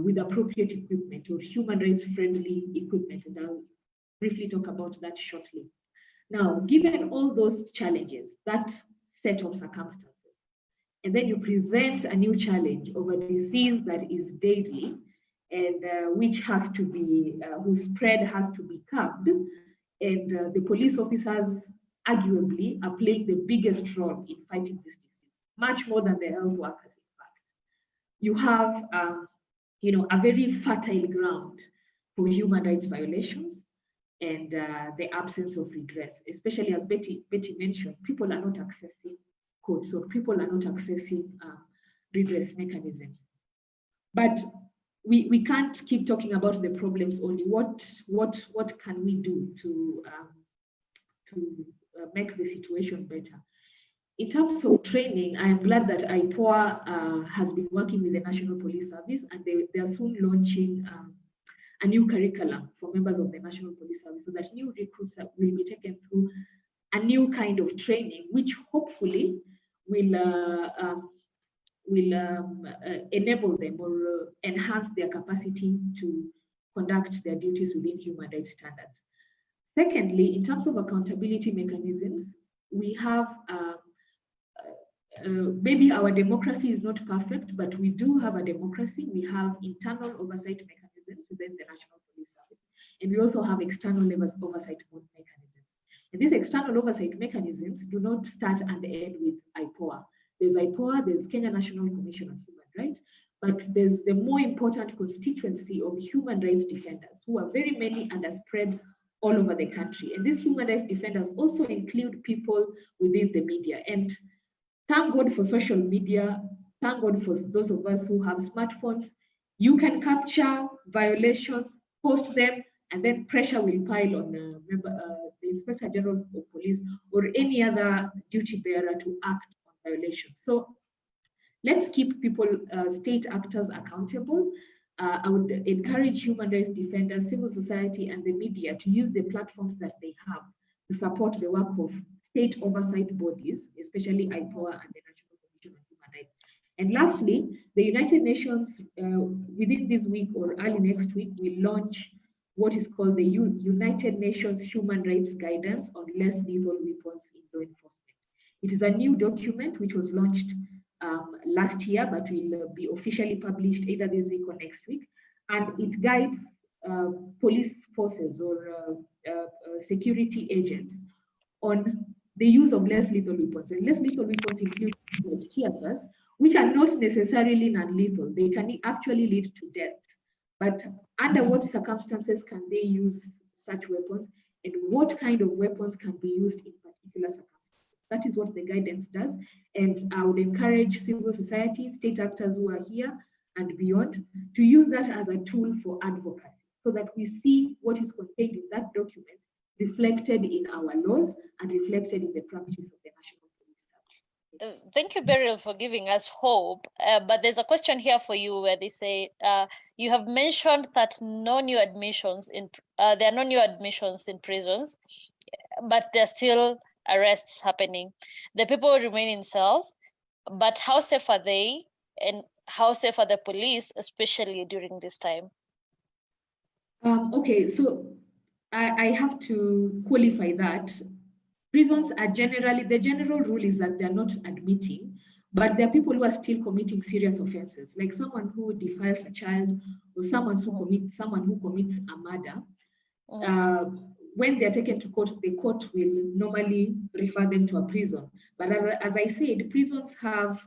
with appropriate equipment or human rights friendly equipment, and I'll briefly talk about that shortly. Now, given all those challenges, that set of circumstances, and then you present a new challenge of a disease that is deadly and which has to be, whose spread has to be curbed, And the police officers arguably are playing the biggest role in fighting this disease, much more than the health workers, in fact. You have a very fertile ground for human rights violations and the absence of redress, especially as Betty mentioned, people are not accessing courts, or people are not accessing redress mechanisms. But we can't keep talking about the problems only. What can we do to make the situation better? In terms of training, I am glad that IPOA has been working with the National Police Service, and they are soon launching a new curriculum for members of the National Police Service, so that new recruits will be taken through a new kind of training, which hopefully will enable them or enhance their capacity to conduct their duties within human rights standards. Secondly, in terms of accountability mechanisms, we have maybe our democracy is not perfect, but we do have a democracy. We have internal oversight mechanisms within the National Police Service, and we also have external oversight mechanisms. And these external oversight mechanisms do not start and end with IPOA. There's IPOA, there's Kenya National Commission on Human Rights, but there's the more important constituency of human rights defenders, who are very many and are spread all over the country. And these human rights defenders also include people within the media. And thank God for social media. Thank God for those of us who have smartphones. You can capture violations, post them, and then pressure will pile on the Inspector General of Police or any other duty bearer to act on violations. So let's keep people, state actors accountable. I would encourage human rights defenders, civil society, and the media to use the platforms that they have to support the work of state oversight bodies, especially IPOA and the National Commission on Human Rights. And lastly, the United Nations, within this week or early next week, will launch what is called the United Nations Human Rights Guidance on Less Lethal Weapons in Law Enforcement. It is a new document which was launched last year, but will be officially published either this week or next week. And it guides police forces or security agents on the use of less lethal weapons. And less lethal weapons include like tear gas, which are not necessarily non-lethal. They can actually lead to death. But under what circumstances can they use such weapons, and what kind of weapons can be used in particular circumstances? That is what the guidance does. And I would encourage civil society, state actors who are here and beyond, to use that as a tool for advocacy, so that we see what is contained in that document reflected in our laws and reflected in the practice of the National Police Service. Thank you, Beryl, for giving us hope. But there's a question here for you where they say, you have mentioned that there are no new admissions in prisons, but there are still arrests happening. The people remain in cells, but how safe are they, and how safe are the police, especially during this time? Okay, so I have to qualify that. Prisons are generally, the general rule is that they're not admitting, but there are people who are still committing serious offenses, like someone who defiles a child or someone who commits a murder. When they're taken to court, the court will normally refer them to a prison. But as I said, prisons have,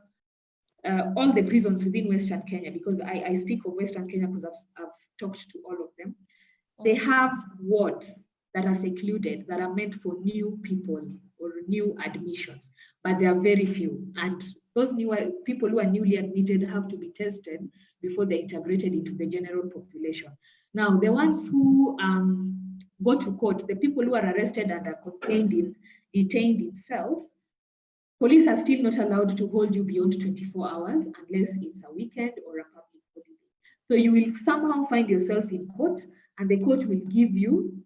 all the prisons within Western Kenya, because I speak of Western Kenya because I've talked to all of them, they have wards that are secluded, that are meant for new people or new admissions, but they are very few. And those new people who are newly admitted have to be tested before they're integrated into the general population. Now, the ones who go to court, the people who are arrested and are detained in cells, police are still not allowed to hold you beyond 24 hours unless it's a weekend or a public holiday. So you will somehow find yourself in court, and the court will give you,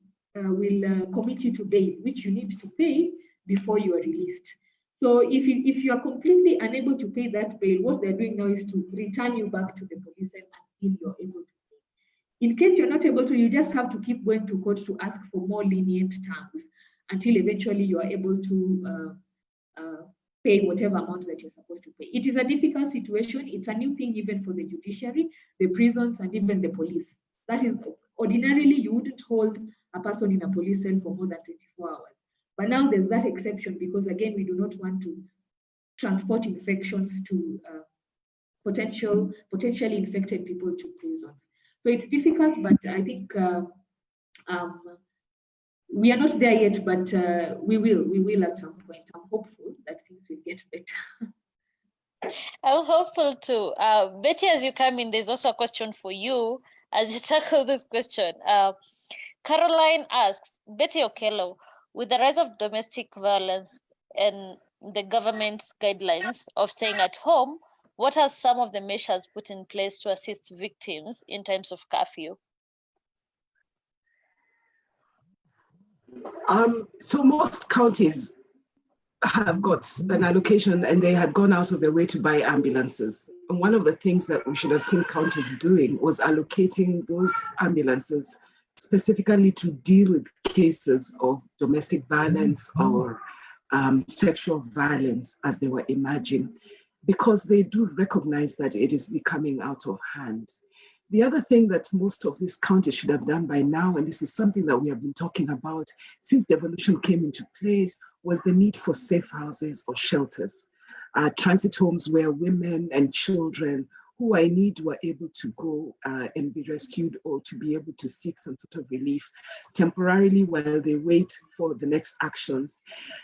commit you to bail, which you need to pay before you are released. So if you are completely unable to pay that bail, what they're doing now is to return you back to the police cell until you're able to pay. In case you're not able to, you just have to keep going to court to ask for more lenient terms until eventually you are able to pay whatever amount that you're supposed to pay. It is a difficult situation. It's a new thing even for the judiciary, the prisons, and even the police. That is Ordinarily, you wouldn't hold a person in a police cell for more than 24 hours. But now there's that exception because, again, we do not want to transport infections to potentially infected people to prisons. So it's difficult, but I think we are not there yet, but we will at some point. I'm hopeful that things will get better. I'm hopeful too. Betty, as you come in, there's also a question for you as you tackle this question. Caroline asks, Betty Okello, with the rise of domestic violence and the government's guidelines of staying at home, what are some of the measures put in place to assist victims in times of curfew? So most counties have got an allocation and they had gone out of their way to buy ambulances. And one of the things that we should have seen counties doing was allocating those ambulances specifically to deal with cases of domestic violence or sexual violence as they were emerging, because they do recognize that it is becoming out of hand. The other thing that most of these counties should have done by now, and this is something that we have been talking about since devolution came into place, was the need for safe houses or shelters, transit homes where women and children who are in need were able to go and be rescued or to be able to seek some sort of relief temporarily while they wait for the next actions.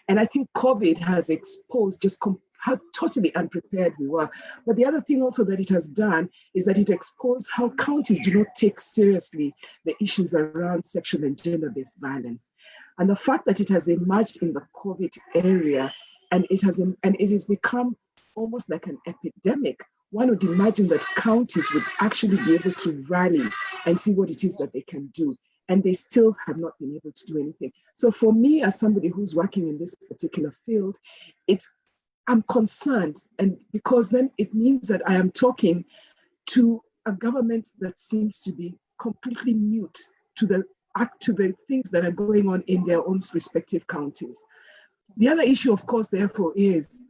And I think COVID has exposed just how totally unprepared we were. But the other thing also that it has done is that it exposed how counties do not take seriously the issues around sexual and gender-based violence. And the fact that it has emerged in the COVID area and it has become almost like an epidemic, one would imagine that counties would actually be able to rally and see what it is that they can do. And they still have not been able to do anything. So for me, as somebody who's working in this particular field, I'm concerned, and because then it means that I am talking to a government that seems to be completely mute to the things that are going on in their own respective counties. The other issue, of course, therefore, is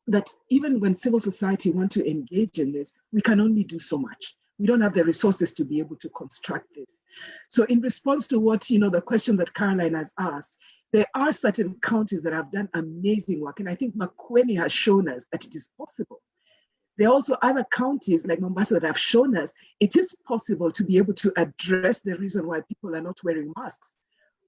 that even when civil society want to engage in this, we can only do so much. We don't have the resources to be able to construct this. So in response to what, the question that Caroline has asked, there are certain counties that have done amazing work. And I think Makueni has shown us that it is possible. There are also other counties like Mombasa that have shown us it is possible to be able to address the reason why people are not wearing masks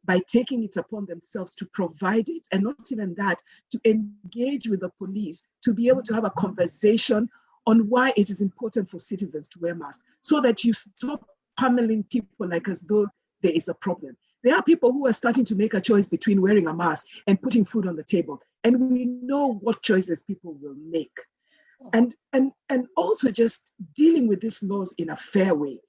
by taking it upon themselves to provide it, and not even that, to engage with the police, to be able to have a conversation on why it is important for citizens to wear masks, so that you stop pummeling people like as though there is a problem. There are people who are starting to make a choice between wearing a mask and putting food on the table. And we know what choices people will make. And also just dealing with these laws in a fair way.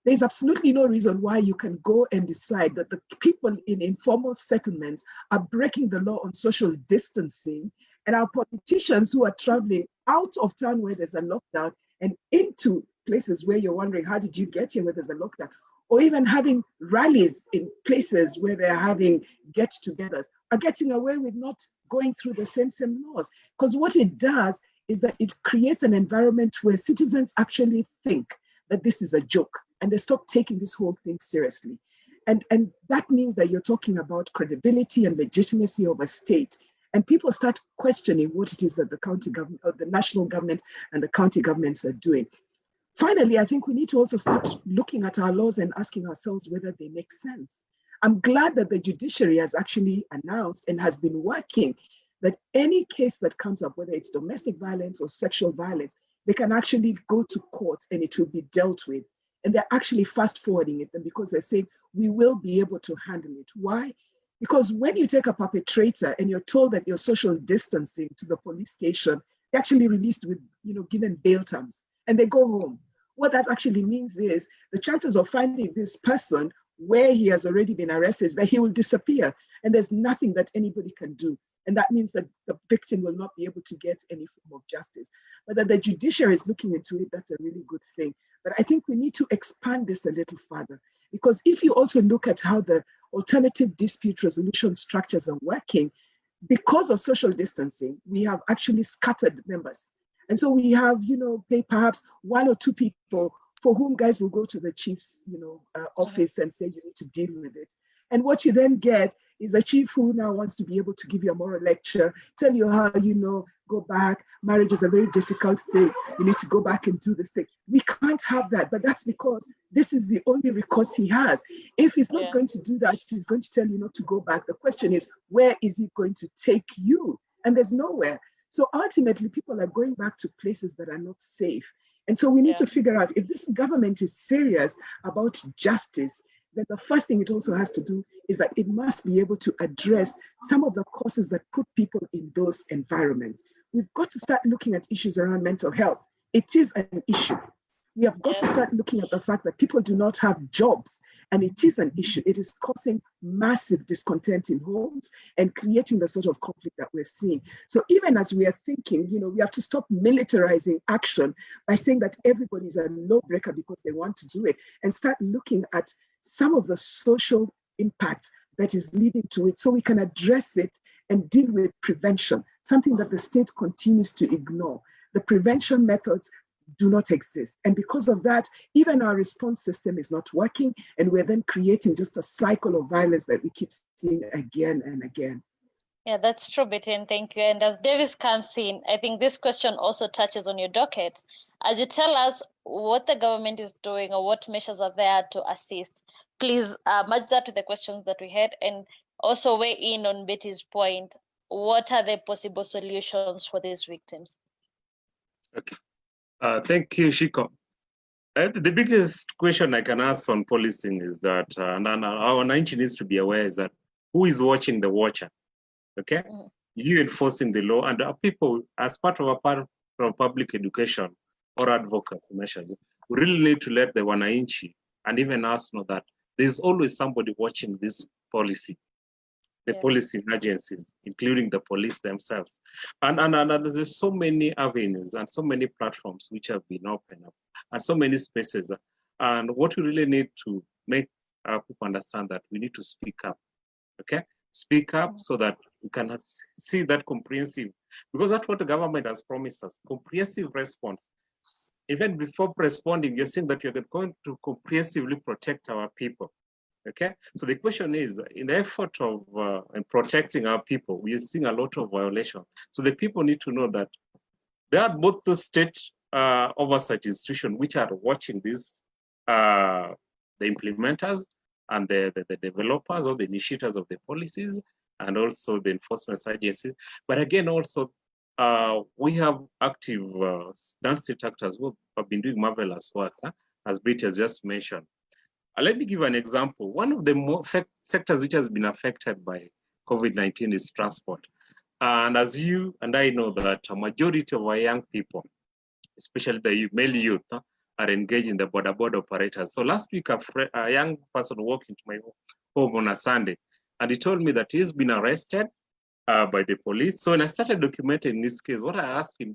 There's absolutely no reason why you can go and decide that the people in informal settlements are breaking the law on social distancing, and our politicians who are traveling out of town where there's a lockdown and into places where you're wondering, how did you get here where there's a lockdown? Or even having rallies in places where they're having get-togethers, are getting away with not going through the same laws. Because what it does is that it creates an environment where citizens actually think that this is a joke, and they stop taking this whole thing seriously. And that means that you're talking about credibility and legitimacy of a state, and people start questioning what it is that the county government, or the national government and the county governments are doing. Finally, I think we need to also start looking at our laws and asking ourselves whether they make sense. I'm glad that the judiciary has actually announced and has been working that any case that comes up, whether it's domestic violence or sexual violence, they can actually go to court and it will be dealt with. And they're actually fast forwarding it, and because they're saying, we will be able to handle it. Why? Because when you take a perpetrator and you're told that you're social distancing to the police station, they're actually released with, given bail terms, and they go home. What that actually means is the chances of finding this person where he has already been arrested is that he will disappear, and there's nothing that anybody can do. And that means that the victim will not be able to get any form of justice. But that the judiciary is looking into it, that's a really good thing. But I think we need to expand this a little further, because if you also look at how the alternative dispute resolution structures are working, because of social distancing, we have actually scattered members. And so we have, perhaps one or two people for whom guys will go to the chief's, office and say, you need to deal with it. And what you then get is a chief who now wants to be able to give you a moral lecture, tell you how, go back. Marriage is a very difficult thing. You need to go back and do this thing. We can't have that, but that's because this is the only recourse he has. If he's not going to do that, he's going to tell you not to go back. The question is, where is he going to take you? And there's nowhere. So ultimately, people are going back to places that are not safe. And so we need to figure out, if this government is serious about justice, then the first thing it also has to do is that it must be able to address some of the causes that put people in those environments. We've got to start looking at issues around mental health. It is an issue. We have got to start looking at the fact that people do not have jobs, and it is an issue. It is causing massive discontent in homes and creating the sort of conflict that we're seeing. So even as we are thinking, we have to stop militarizing action by saying that everybody's a lawbreaker because they want to do it, and start looking at some of the social impact that is leading to it so we can address it and deal with prevention, something that the state continues to ignore. The prevention methods do not exist. And because of that, even our response system is not working, and we're then creating just a cycle of violence that we keep seeing again and again. Yeah, that's true, Betty, and thank you. And as Davis comes in, I think this question also touches on your docket. As you tell us what the government is doing or what measures are there to assist, please match that to the questions that we had, and also weigh in on Betty's point. What are the possible solutions for these victims? Okay. Thank you, Shiko. The biggest question I can ask on policing is that, and our nation needs to be aware, is that who is watching the watcher? Okay, you enforcing the law, and our people, as part of public education or advocacy measures, we really need to let the wananchi and even us know that there's always somebody watching this policy, the policy agencies, including the police themselves. And there's so many avenues and so many platforms which have been opened up, and so many spaces. And what we really need to make our people understand that we need to speak up, okay? Speak up so that we can see that comprehensive, because that's what the government has promised us, comprehensive response. Even before responding, you're saying that you're going to comprehensively protect our people, okay? So the question is, in the effort of in protecting our people, we are seeing a lot of violations. So the people need to know that there are both the state oversight institutions which are watching this, the implementers, and the developers or the initiators of the policies, and also the enforcement agencies. But again, also, we have active non-state actors who have been doing marvelous work, as Betty has just mentioned. Let me give an example. One of the sectors which has been affected by COVID-19 is transport. And as you and I know that a majority of our young people, especially the male youth, are engaged in the border operators. So last week, a young person walked into my home on a Sunday, and he told me that he's been arrested by the police. So when I started documenting this case, what I asked him,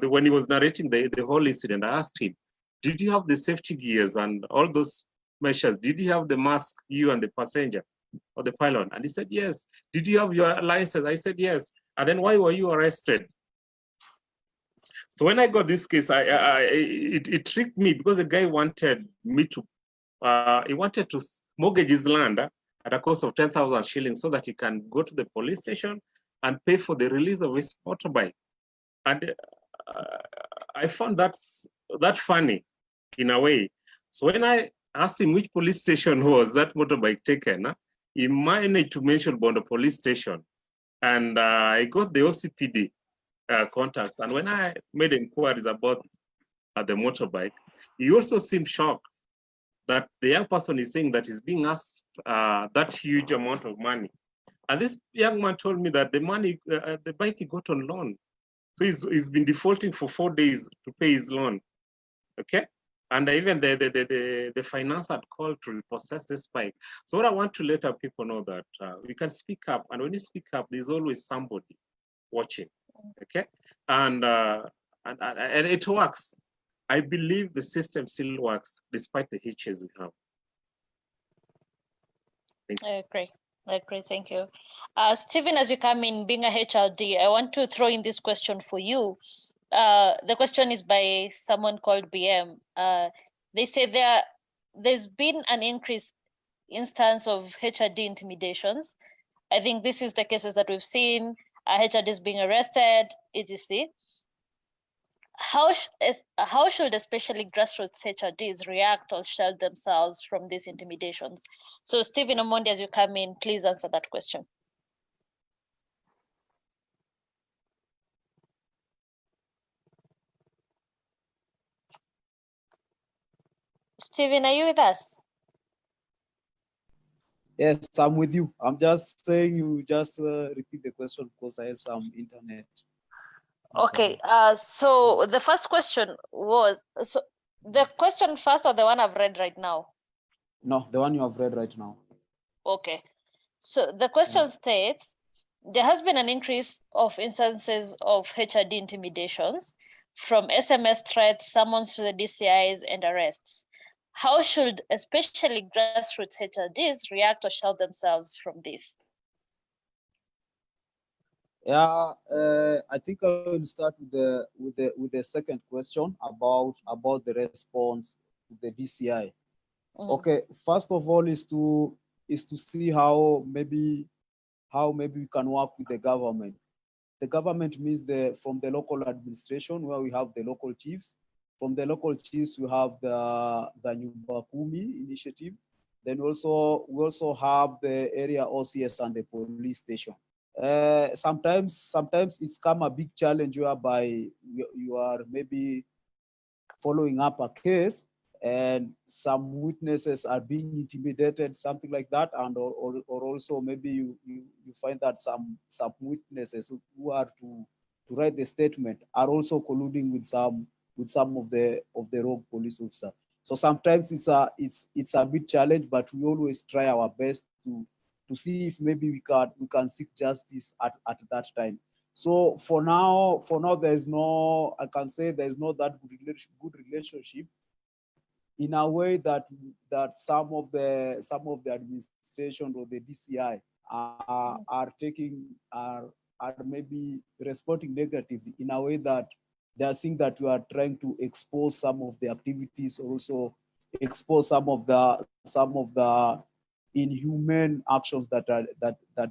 when he was narrating the whole incident, I asked him, did you have the safety gears and all those measures? Did you have the mask, you and the passenger or the pilot? And he said, yes. Did you have your license? I said, yes. And then why were you arrested? So when I got this case, it tricked me because the guy wanted me to, he wanted to mortgage his land at a cost of 10,000 shillings so that he can go to the police station and pay for the release of his motorbike. And I found that funny in a way. So when I asked him which police station was that motorbike taken, he managed to mention Bondo police station. And I got the OCPD contacts. And when I made inquiries about the motorbike, he also seemed shocked that the young person is saying that he's being asked that huge amount of money. And this young man told me that the money, the bike he got on loan. So he's been defaulting for 4 days to pay his loan, okay? And even the finance had called to repossess this bike. So what I want to let our people know that we can speak up, and when you speak up, there's always somebody watching, okay? And it works. I believe the system still works despite the hitches we have. Great. Great, thank you. Stephen, as you come in, being a HRD, I want to throw in this question for you. The question is by someone called BM. They say there's been an increased instance of HRD intimidations. I think this is the cases that we've seen, HRDs being arrested, etc. How should especially grassroots HRDs react or shield themselves from these intimidations? So Stephen Omondi, as you come in, please answer that question. Stephen, are you with us? Yes, I'm with you. I'm just saying you just repeat the question because I had some internet. Okay, so the first question was, so the question first or the one I've read right now? No, the one you have read right now. Okay, so the question states, there has been an increase of instances of HRD intimidations from SMS threats, summons to the DCIs, and arrests. How should especially grassroots HRDs react or shield themselves from this? Yeah, I think I will start with the second question about the response to the DCI. Okay, first of all is to see how maybe we can work with the government. The government means from the local administration where we have the local chiefs. From the local chiefs we have the Nyumba Kumi initiative. Then we also have the area OCS and the police station. Sometimes it's come a big challenge whereby you are maybe following up a case and some witnesses are being intimidated, something like that, and or also maybe you find that some witnesses who are to write the statement are also colluding with some of the rogue police officer. So sometimes it's a bit challenge, but we always try our best to see if maybe we can seek justice at that time. So for now, there's no, I can say there's not that good relationship, in a way that some of the administration or the DCI are maybe responding negatively, in a way that they are seeing that you are trying to expose some of the activities, also expose some of the inhumane actions that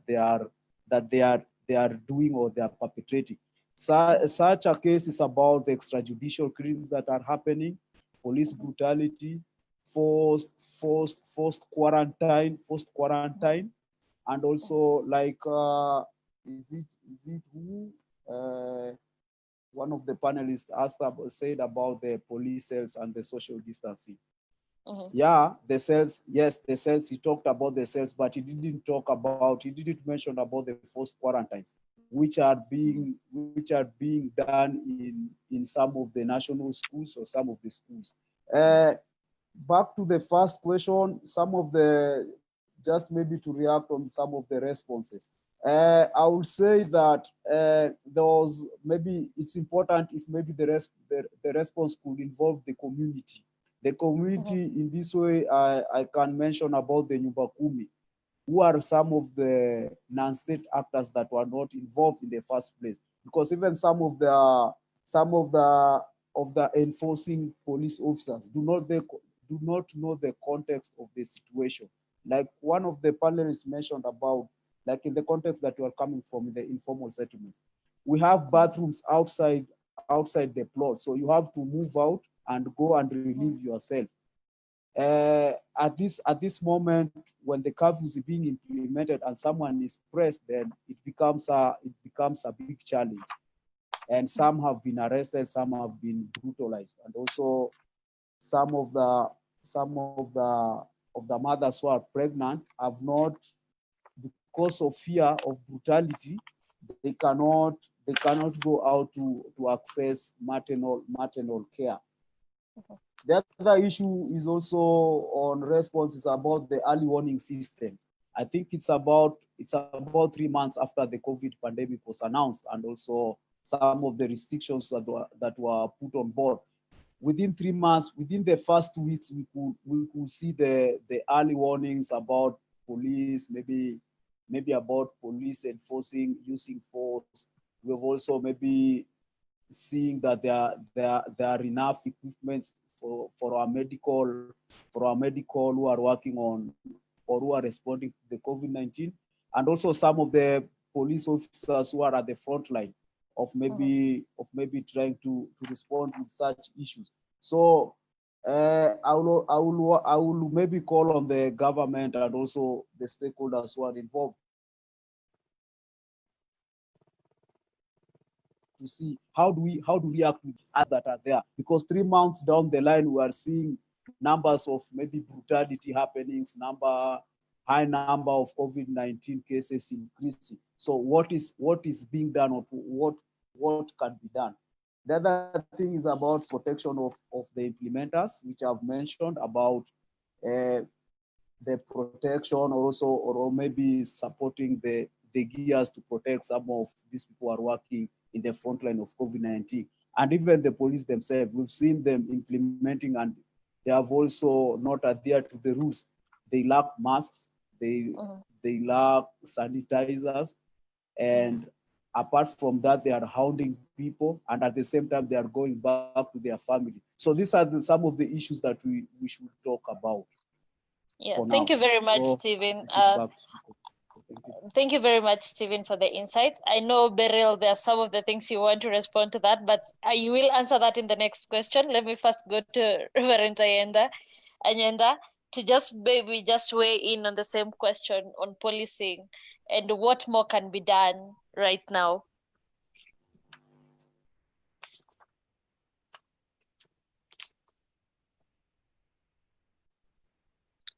they are doing or they are perpetrating. Such a case is about the extrajudicial crimes that are happening, police brutality, forced quarantine, and also like is it who one of the panelists said about the police cells and the social distancing. Yeah, the cells. Yes, the cells. He talked about the cells, but he didn't mention about the forced quarantines, which are being done in some of the national schools or some of the schools. Back to the first question, just maybe to react on some of the responses. I would say that it's important if maybe the response could involve the community. The community in this way, I can mention about the Nyumba Kumi, who are some of the non-state actors that were not involved in the first place, because even some of the enforcing police officers do not know the context of the situation. Like one of the panelists mentioned about, like in the context that you are coming from, in the informal settlements, we have bathrooms outside the plot, so you have to move out and go and relieve yourself. At this moment, when the curfew is being implemented and someone is pressed, then it becomes a big challenge. And some have been arrested, some have been brutalized, and also some of the mothers who are pregnant have not, because of fear of brutality, they cannot go out to access maternal care. The other issue is also on responses about the early warning system. I think it's about 3 months after the COVID pandemic was announced, and also some of the restrictions that were put on board. Within 3 months, within the first 2 weeks, we could see the early warnings about police, maybe about police enforcing, using force. We've also maybe seeing that there are enough equipments for our medical who are working on or who are responding to the COVID-19, and also some of the police officers who are at the front line of maybe trying to respond with such issues. So I will maybe call on the government and also the stakeholders who are involved to see how do we react with us that are there, because 3 months down the line we are seeing numbers of maybe brutality happenings, high number of COVID-19 cases increasing. So what is being done, or what can be done? The other thing is about protection of the implementers, which I've mentioned about the protection, or maybe supporting the gears to protect some of these people who are working in the front line of COVID-19. And even the police themselves, we've seen them implementing, and they have also not adhered to the rules. They lack masks, they lack sanitizers, and apart from that, they are hounding people, and at the same time, they are going back to their family. So these are some of the issues that we should talk about. Yeah, thank you very much, Stephen. Thank you very much, Stephen, for the insights. I know, Beryl, there are some of the things you want to respond to that, but you will answer that in the next question. Let me first go to Reverend Anyenda to just weigh in on the same question on policing and what more can be done right now.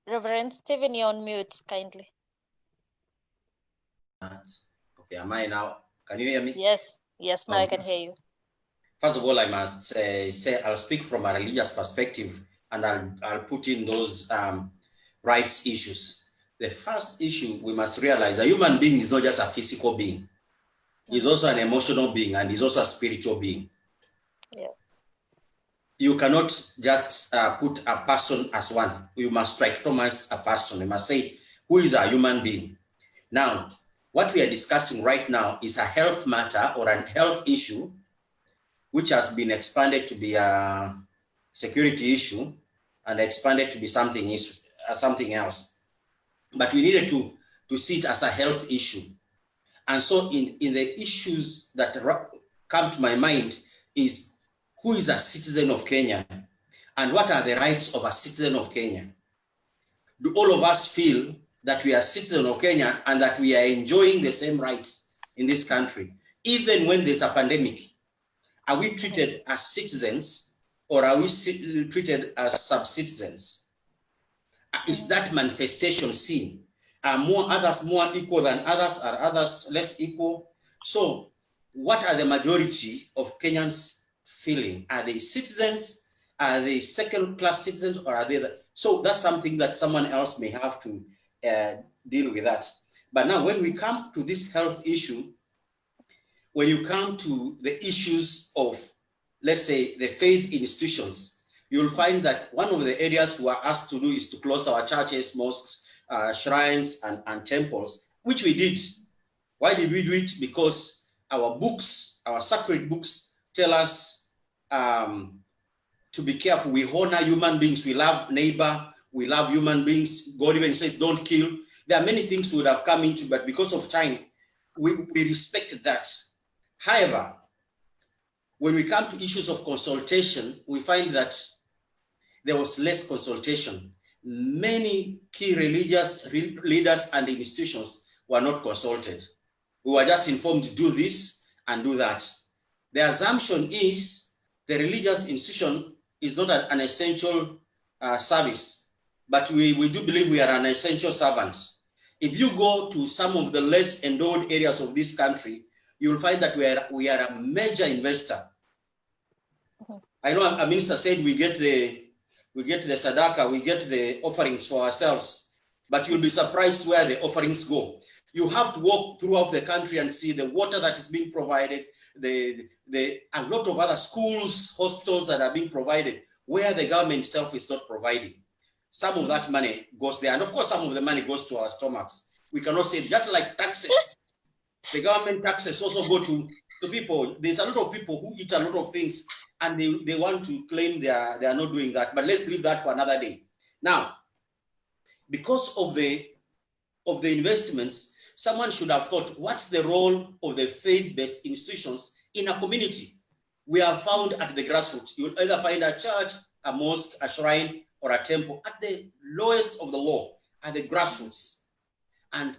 Reverend Stephen, you're on mute, kindly. Okay, am I now? Can you hear me? Yes, now I can hear you. First of all, I must say I'll speak from a religious perspective, and I'll put in those rights issues. The first issue we must realize: a human being is not just a physical being; he's also an emotional being, and he's also a spiritual being. Yeah. You cannot just put a person as one. You must trichotomize a person. You must say, who is a human being? Now, what we are discussing right now is a health matter or a health issue, which has been expanded to be a security issue and expanded to be something else. But we needed to see it as a health issue. And so in the issues that come to my mind is, who is a citizen of Kenya and what are the rights of a citizen of Kenya? Do all of us feel that we are citizens of Kenya and that we are enjoying the same rights in this country, even when there's a pandemic? Are we treated as citizens, or are we treated as sub-citizens? Is that manifestation seen? Are others more equal than others? Are others less equal? So what are the majority of Kenyans feeling? Are they citizens? Are they second-class citizens, or are they? So that's something that someone else may have to deal with that. But now when we come to this health issue, when you come to the issues of, let's say, the faith institutions, you'll find that one of the areas we are asked to do is to close our churches, mosques, shrines, and temples, which we did. Why did we do it? Because our books, our sacred books, tell us to be careful. We honor human beings. We love neighbor. We love human beings. God even says, don't kill. There are many things we would have come into, but because of time, we respected that. However, when we come to issues of consultation, we find that there was less consultation. Many key religious leaders and institutions were not consulted. We were just informed to do this and do that. The assumption is the religious institution is not an essential service, but we do believe we are an essential servant. If you go to some of the less endowed areas of this country, you'll find that we are a major investor. I know a minister said we get the sadaka, we get the offerings for ourselves, but you'll be surprised where the offerings go. You have to walk throughout the country and see the water that is being provided, a lot of other schools, hospitals that are being provided, where the government itself is not providing. Some of that money goes there, and of course some of the money goes to our stomachs. We cannot say, just like taxes, the government taxes also go to to people. There's a lot of people who eat a lot of things and they want to claim they are not doing that, but let's leave that for another day. Now, because of the investments, someone should have thought, what's the role of the faith-based institutions in a community? We are found at the grassroots. You'll either find a church, a mosque, a shrine, or a temple at the lowest of the low, at the grassroots. And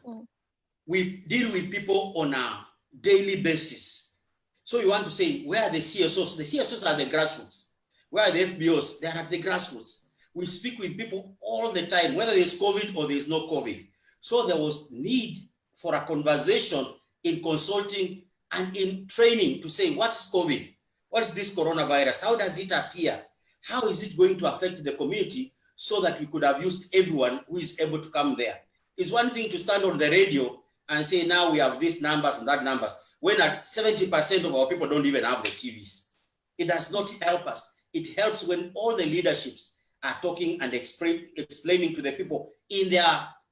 we deal with people on a daily basis. So you want to say, where are the CSOs? The CSOs are the grassroots. Where are the FBOs? They are at the grassroots. We speak with people all the time, whether there's COVID or there's no COVID. So there was need for a conversation in consulting and in training to say, what is COVID? What is this coronavirus? How does it appear? How is it going to affect the community, so that we could have used everyone who is able to come there? It's one thing to stand on the radio and say, now we have these numbers and that numbers, when 70% of our people don't even have the TVs. It does not help us. It helps when all the leaderships are talking and explaining to the people in their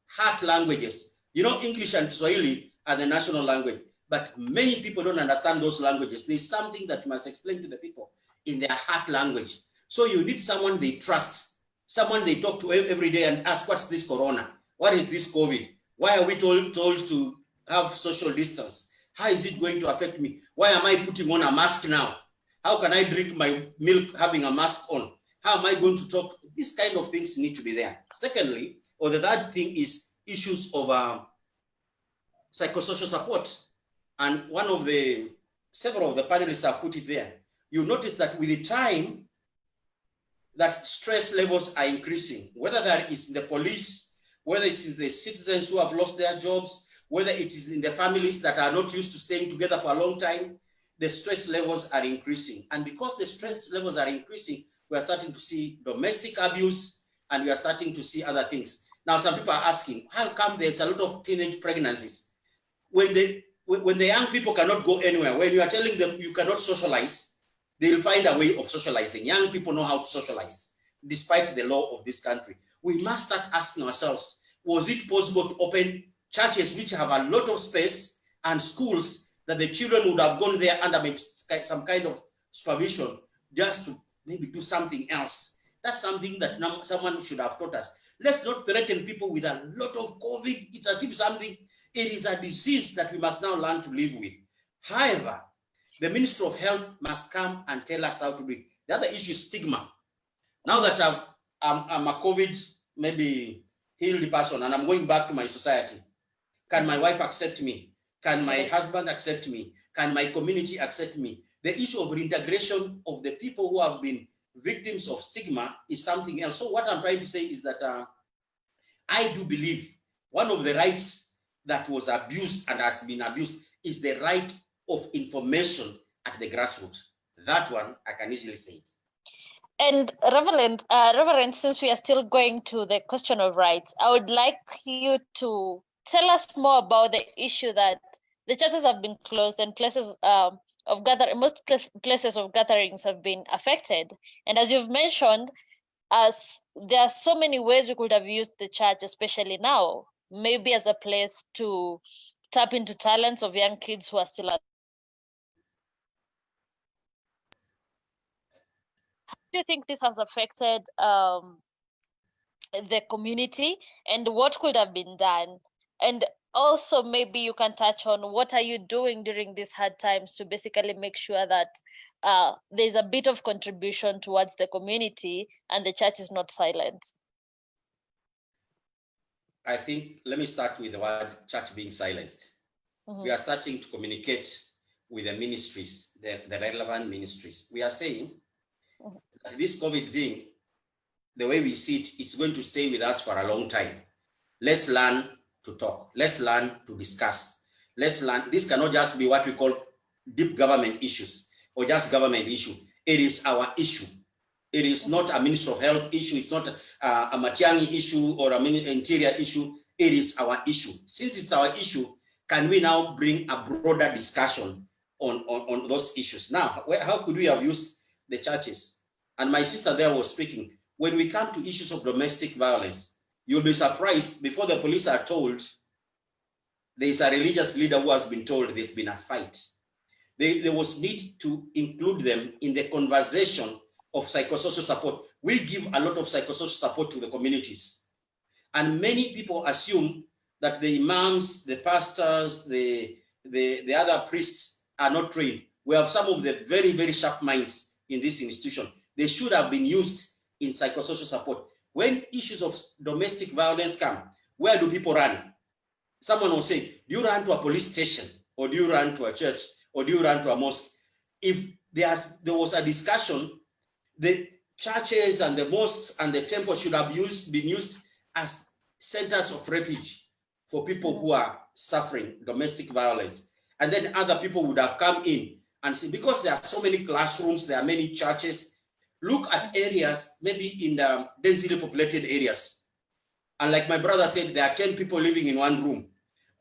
heart languages. You know, English and Swahili are the national language, but many people don't understand those languages. There's something that you must explain to the people in their heart language. So you need someone they trust, someone they talk to every day and ask, what's this corona? What is this COVID? Why are we told to have social distance? How is it going to affect me? Why am I putting on a mask now? How can I drink my milk having a mask on? How am I going to talk? These kind of things need to be there. Secondly, or the third thing is issues of psychosocial support. And several of the panelists have put it there. You notice that with the time, that stress levels are increasing, whether that is in the police, whether it is the citizens who have lost their jobs, whether it is in the families that are not used to staying together for a long time, the stress levels are increasing. And because the stress levels are increasing, we are starting to see domestic abuse, and we are starting to see other things. Now, some people are asking, how come there's a lot of teenage pregnancies? When the young people cannot go anywhere, when you are telling them you cannot socialize, they'll find a way of socializing. Young people know how to socialize, despite the law of this country. We must start asking ourselves, was it possible to open churches which have a lot of space and schools that the children would have gone there under some kind of supervision just to maybe do something else? That's something that someone should have taught us. Let's not threaten people with a lot of COVID. It's as if it is a disease that we must now learn to live with. However, the Minister of Health must come and tell us how to do it. The other issue is stigma. Now that I'm a COVID maybe healed person and I'm going back to my society, can my wife accept me? Can my husband accept me? Can my community accept me? The issue of reintegration of the people who have been victims of stigma is something else. So what I'm trying to say is that I do believe one of the rights that was abused and has been abused is the right of information at the grassroots. That one, I can easily say it. And Reverend, since we are still going to the question of rights, I would like you to tell us more about the issue that the churches have been closed and places most places of gatherings have been affected. And as you've mentioned, there are so many ways we could have used the church, especially now, maybe as a place to tap into talents of young kids who are still at. Do you think this has affected the community, and what could have been done? And also maybe you can touch on what are you doing during these hard times to basically make sure that there's a bit of contribution towards the community and the church is not silent. I think, let me start with the word church being silenced. We are starting to communicate with the ministries, the relevant ministries. We are saying that this COVID thing, the way we see it, it's going to stay with us for a long time. Let's learn to talk. Let's learn to discuss. Let's learn. This cannot just be what we call deep government issues or just government issue. It is our issue. It is not a Minister of Health issue. It's not a Matiang'i issue or an interior issue. It is our issue. Since it's our issue, can we now bring a broader discussion on those issues? Now, how could we have used the churches? And my sister there was speaking. When we come to issues of domestic violence, you'll be surprised, before the police are told, there is a religious leader who has been told there's been a fight. there was need to include them in the conversation of psychosocial support. We give a lot of psychosocial support to the communities. And many people assume that the imams, the pastors, the other priests are not trained. We have some of the very, very sharp minds in this institution. They should have been used in psychosocial support. When issues of domestic violence come, where do people run? Someone will say, do you run to a police station? Or do you run to a church? Or do you run to a mosque? If there was a discussion, the churches and the mosques and the temples should have been used as centers of refuge for people who are suffering domestic violence. And then other people would have come in and see, because there are so many classrooms, there are many churches, look at areas, maybe in the densely populated areas. And like my brother said, there are 10 people living in one room.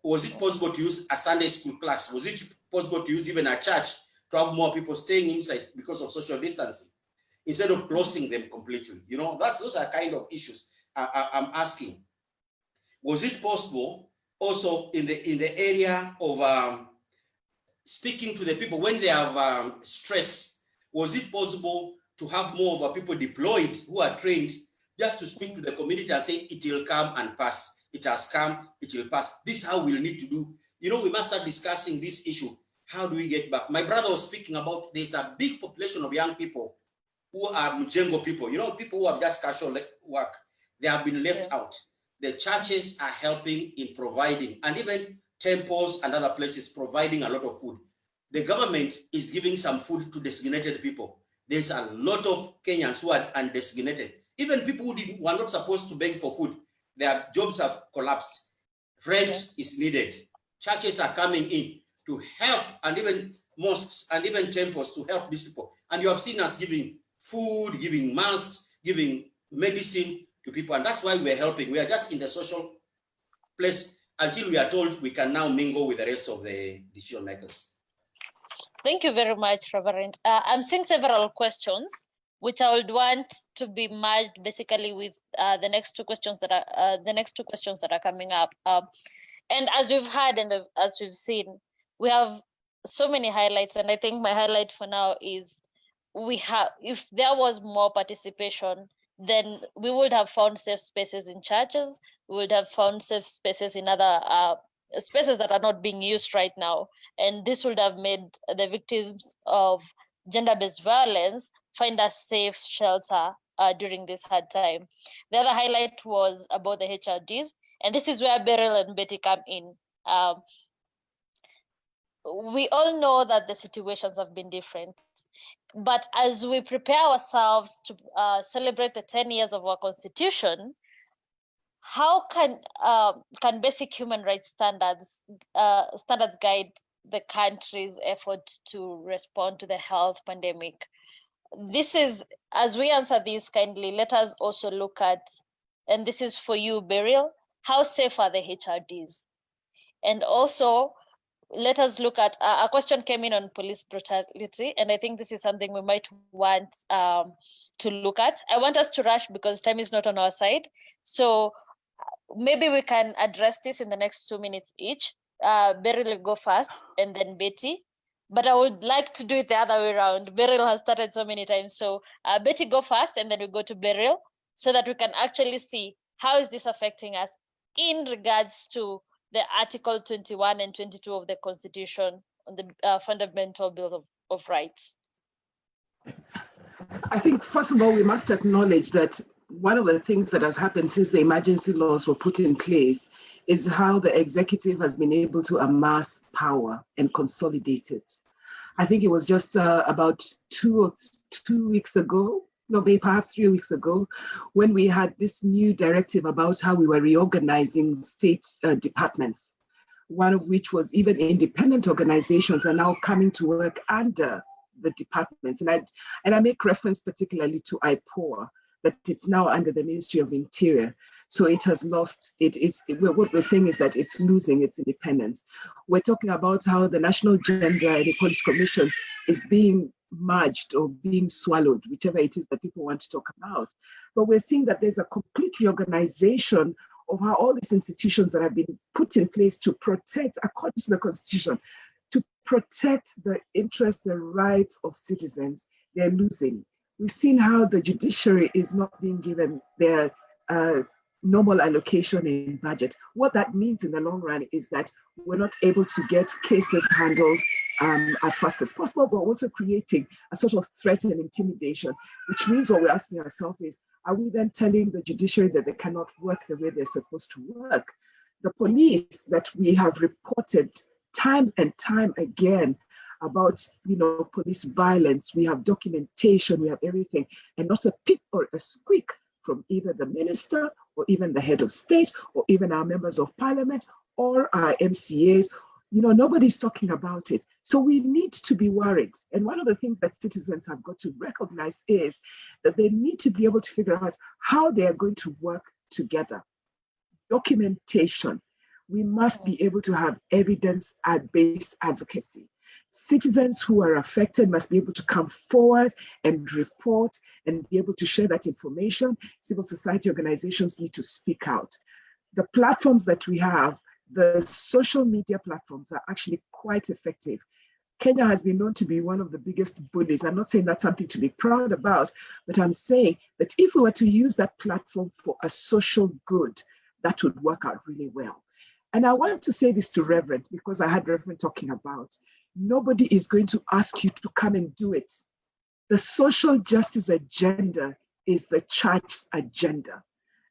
Was it possible to use a Sunday school class? Was it possible to use even a church to have more people staying inside because of social distancing, instead of closing them completely? You know, those are kind of issues I'm asking. Was it possible also in the area of speaking to the people when they have stress? Was it possible to have more of people deployed who are trained just to speak to the community and say, it will come and pass. It has come, it will pass. This is how we'll need to do. You know, we must start discussing this issue. How do we get back? My brother was speaking about there's a big population of young people who are Mjengo people, you know, people who have just casual work. They have been left out. The churches are helping in providing, and even temples and other places providing a lot of food. The government is giving some food to designated people. There's a lot of Kenyans who are undesignated. Even people who were not supposed to beg for food, their jobs have collapsed. Rent is needed. Churches are coming in to help, and even mosques and even temples to help these people. And you have seen us giving food, giving masks, giving medicine to people. And that's why we're helping. We are just in the social place until we are told we can now mingle with the rest of the decision makers. Thank you very much, Reverend. I'm seeing several questions, which I would want to be merged basically with the next two questions that are coming up. And as we've had and as we've seen, we have so many highlights, and I think my highlight for now is if there was more participation, then we would have found safe spaces in churches, we would have found safe spaces in other spaces that are not being used right now, and this would have made the victims of gender-based violence find a safe shelter during this hard time. The other highlight was about the HRDs, and this is where Beryl and Betty come in. We all know that the situations have been different, but as we prepare ourselves to celebrate the 10 years of our constitution, how can basic human rights standards guide the country's effort to respond to the health pandemic? This is, as we answer this kindly, let us also look at, and this is for you, Beryl, how safe are the HRDs? And also, let us look at, a question came in on police brutality, and I think this is something we might want to look at. I want us to rush because time is not on our side. So maybe we can address this in the next 2 minutes each. Beryl will go first, and then Betty. But I would like to do it the other way around. Beryl has started so many times. So Betty, go first, and then we go to Beryl, so that we can actually see how is this affecting us in regards to the Article 21 and 22 of the Constitution on the Fundamental Bill of Rights. I think, first of all, we must acknowledge that one of the things that has happened since the emergency laws were put in place is how the executive has been able to amass power and consolidate it. I think it was just about 2 weeks ago, no, maybe perhaps 3 weeks ago, when we had this new directive about how we were reorganizing state departments, one of which was even independent organizations are now coming to work under the departments. And I make reference particularly to IPOA, that it's now under the Ministry of Interior. So it has lost, what we're saying is that it's losing its independence. We're talking about how the National Gender and Equality Commission is being merged or being swallowed, whichever it is that people want to talk about. But we're seeing that there's a complete reorganization of how all these institutions that have been put in place to protect, according to the Constitution, to protect the interests, the rights of citizens, they're losing. We've seen how the judiciary is not being given their normal allocation in budget. What that means in the long run is that we're not able to get cases handled as fast as possible, but also creating a sort of threat and intimidation, which means what we're asking ourselves is, are we then telling the judiciary that they cannot work the way they're supposed to work? The police that we have reported time and time again about, police violence, we have documentation, we have everything, and not a peep or a squeak from either the minister or even the head of state or even our members of parliament or our MCAs. Nobody's talking about it. So we need to be worried. And one of the things that citizens have got to recognize is that they need to be able to figure out how they are going to work together. Documentation. We must be able to have evidence-based advocacy. Citizens who are affected must be able to come forward and report and be able to share that information. Civil society organizations need to speak out. The platforms that we have, the social media platforms, are actually quite effective. Kenya has been known to be one of the biggest bullies. I'm not saying that's something to be proud about, but I'm saying that if we were to use that platform for a social good, that would work out really well. And I want to say this to Reverend, because I had Reverend talking about, nobody is going to ask you to come and do it. The social justice agenda is the church's agenda.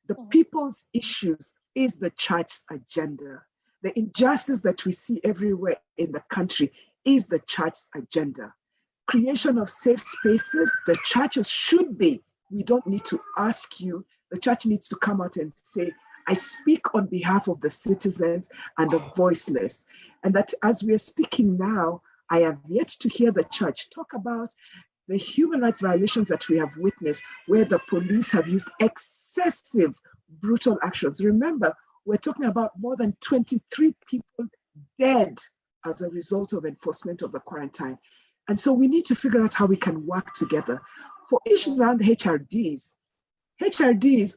The people's issues is the church's agenda. The injustice that we see everywhere in the country is the church's agenda. Creation of safe spaces, the churches should be. We don't need to ask you. The church needs to come out and say, I speak on behalf of the citizens and the voiceless. And that as we are speaking now, I have yet to hear the church talk about the human rights violations that we have witnessed, where the police have used excessive, brutal actions. Remember, we're talking about more than 23 people dead as a result of enforcement of the quarantine. And so we need to figure out how we can work together. For issues around HRDs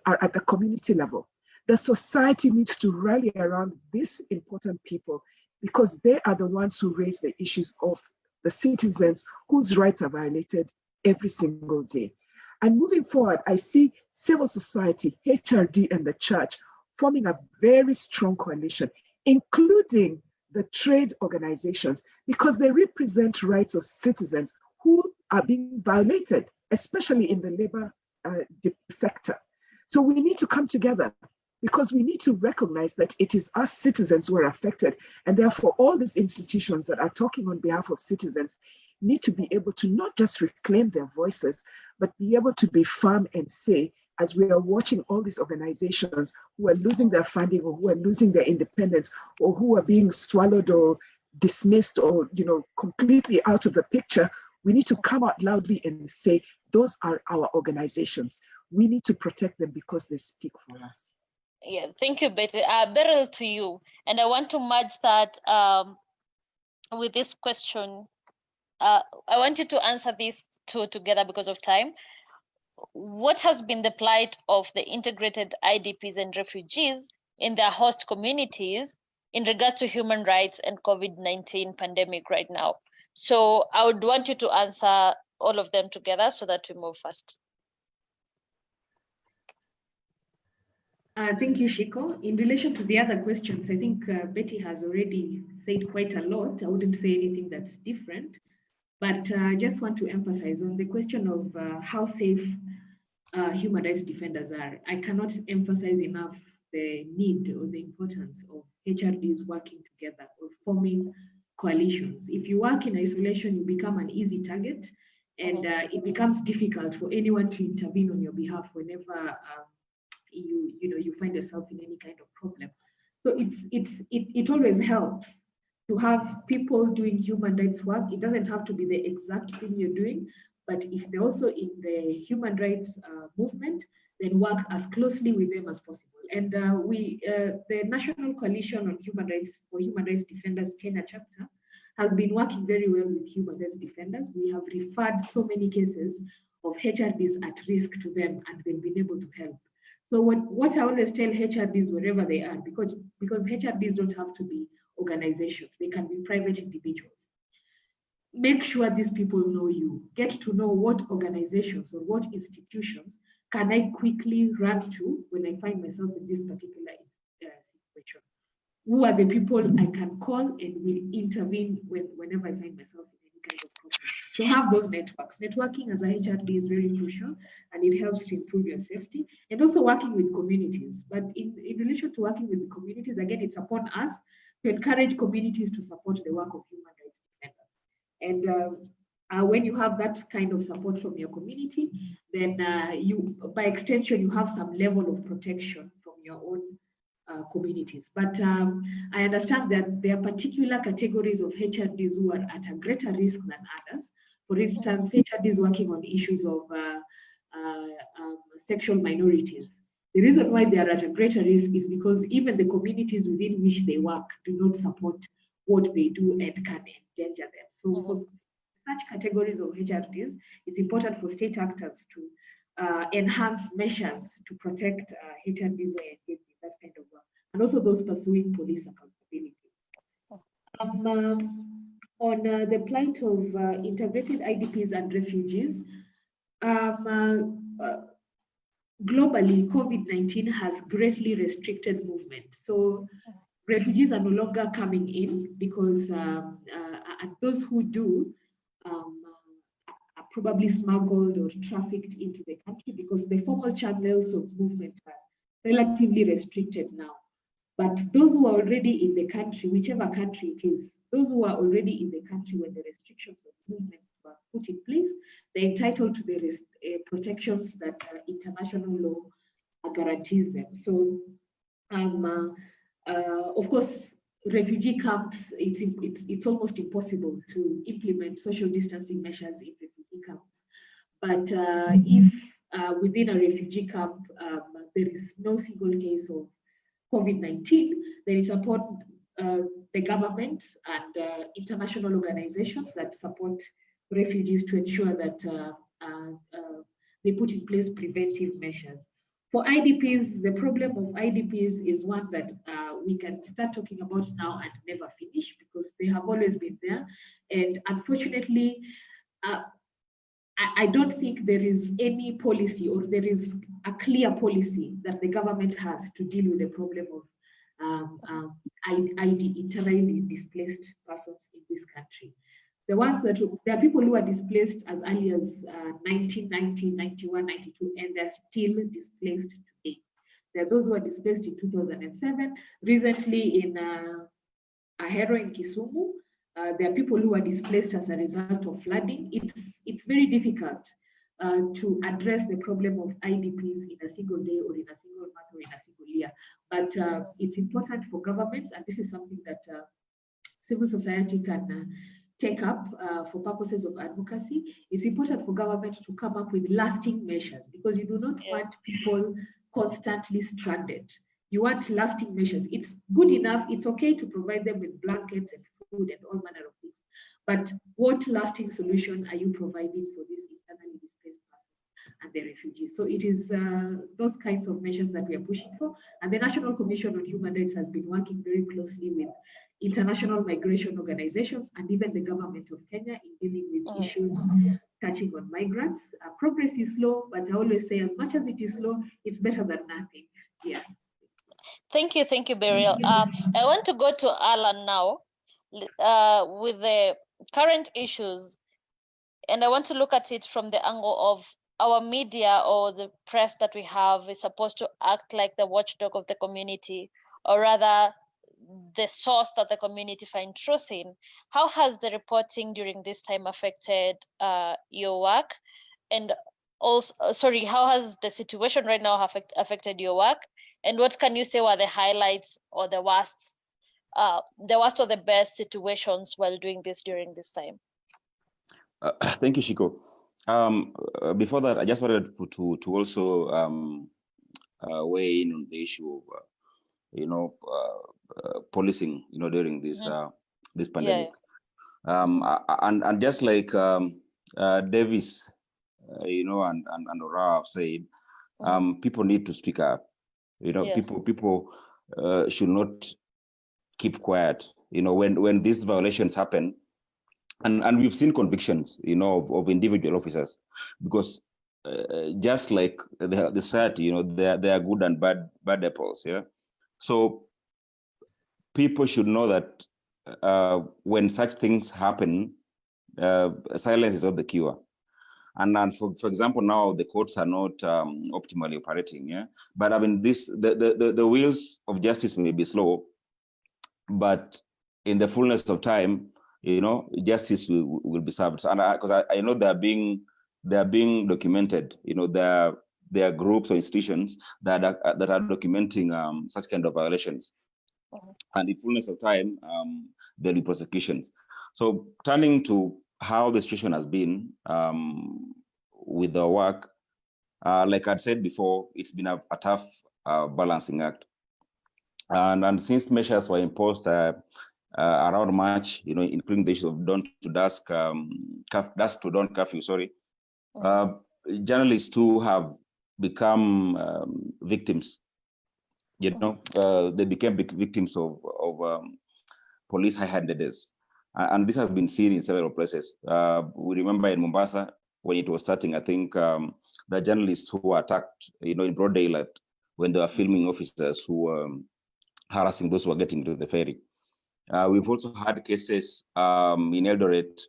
are at the community level. The society needs to rally around these important people because they are the ones who raise the issues of the citizens whose rights are violated every single day. And moving forward, I see civil society, HRD, and the church forming a very strong coalition, including the trade organizations, because they represent rights of citizens who are being violated, especially in the labor sector. So we need to come together because we need to recognize that it is us citizens who are affected, and therefore all these institutions that are talking on behalf of citizens need to be able to not just reclaim their voices, but be able to be firm and say, as we are watching all these organizations who are losing their funding or who are losing their independence or who are being swallowed or dismissed or completely out of the picture, we need to come out loudly and say, those are our organizations. We need to protect them because they speak for us. Yeah, thank you, Betty. Beryl, to you. And I want to merge that with this question. I want you to answer these two together because of time. What has been the plight of the integrated IDPs and refugees in their host communities in regards to human rights and COVID-19 pandemic right now? So I would want you to answer all of them together so that we move fast. Thank you, Shiko. In relation to the other questions, I think Betty has already said quite a lot. I wouldn't say anything that's different, but I just want to emphasize on the question of how safe human rights defenders are. I cannot emphasize enough the need or the importance of HRDs working together or forming coalitions. If you work in isolation, you become an easy target, and it becomes difficult for anyone to intervene on your behalf whenever you find yourself in any kind of problem. So it always helps to have people doing human rights work. It doesn't have to be the exact thing you're doing, but if they're also in the human rights movement, then work as closely with them as possible. And the National Coalition on Human Rights for Human Rights Defenders Kenya chapter has been working very well with human rights defenders. We have referred so many cases of HRDs at risk to them, and they've been able to help. So what I always tell HRDs wherever they are, because HRDs don't have to be organizations. They can be private individuals. Make sure these people know you. Get to know what organizations or what institutions can I quickly run to when I find myself in this particular situation. Who are the people I can call and will intervene whenever I find myself in any kind of problem. So have those networks. Networking as a HRD is very crucial, and it helps to improve your safety, and also working with communities. But in relation to working with the communities, again, it's upon us to encourage communities to support the work of human rights defenders. And when you have that kind of support from your community, then you, by extension, you have some level of protection from your own communities. But I understand that there are particular categories of HRDs who are at a greater risk than others. For instance, HRDs working on issues of sexual minorities. The reason why they are at a greater risk is because even the communities within which they work do not support what they do and can endanger them. So for such categories of HRDs, it's important for state actors to enhance measures to protect HRDs who are engaged in that kind of work, and also those pursuing police accountability. On the plight of integrated IDPs and refugees, globally, COVID-19 has greatly restricted movement. So refugees are no longer coming in because and those who do are probably smuggled or trafficked into the country because the formal channels of movement are relatively restricted now. But those who are already in the country, whichever country it is, those who are already in the country when the restrictions of movement were put in place, they're entitled to the protections that international law guarantees them. So, of course, refugee camps, it's almost impossible to implement social distancing measures in refugee camps. But if within a refugee camp, there is no single case of COVID-19, then it's upon the government and international organizations that support refugees to ensure that they put in place preventive measures. For IDPs, the problem of IDPs is one that we can start talking about now and never finish because they have always been there. And unfortunately, I don't think there is any policy or there is a clear policy that the government has to deal with the problem of internally displaced persons in this country. The ones that, there are people who are displaced as early as 1990, 91, 92, and they're still displaced today. There are those who are displaced in 2007. Recently in Ahero in Kisumu, there are people who are displaced as a result of flooding. It's very difficult to address the problem of IDPs in a single day or in a single month or in a single year. But it's important for governments, and this is something that civil society can take up for purposes of advocacy. It's important for government to come up with lasting measures because you do not want people constantly stranded. You want lasting measures. It's good enough, it's okay to provide them with blankets and food and all manner of things. But what lasting solution are you providing for these internally displaced persons and the refugees? So it is those kinds of measures that we are pushing for. And the National Commission on Human Rights has been working very closely with international migration organizations and even the government of Kenya in dealing with issues touching on migrants. Progress is slow, but I always say as much as it is slow, it's better than nothing. Yeah. Thank you, Beryl. I want to go to Alan now with the current issues, and I want to look at it from the angle of our media or the press that we have is supposed to act like the watchdog of the community, or rather the source that the community find truth in. How has the reporting during this time affected your work? And also, how has the situation right now affected your work? And what can you say were the highlights or the worst or the best situations while doing this during this time? Thank you, Shiko. Before that, I just wanted to also weigh in on the issue of policing, during this this pandemic. And just like Davis, and Ora have said, people need to speak up. People should not keep quiet. when these violations happen, and we've seen convictions, of individual officers, because just like the society, there are good and bad apples, yeah. So people should know that when such things happen, silence is not the cure. And for example, now the courts are not optimally operating, yeah. But I mean, the wheels of justice may be slow, but in the fullness of time, justice will be served. And because I know they are being documented. There are groups or institutions that are documenting such kind of violations. And in fullness of time, there'll be prosecutions. So turning to how the situation has been with the work, like I'd said before, it's been a tough balancing act. And since measures were imposed around March, including the issue of dawn to dusk, dusk to dawn curfew, journalists too have become victims. They became victims of police high-handedness, and this has been seen in several places. We remember in Mombasa when it was starting, I think the journalists who were attacked, in broad daylight when they were filming officers who were harassing those who were getting to the ferry. We've also had cases in Eldoret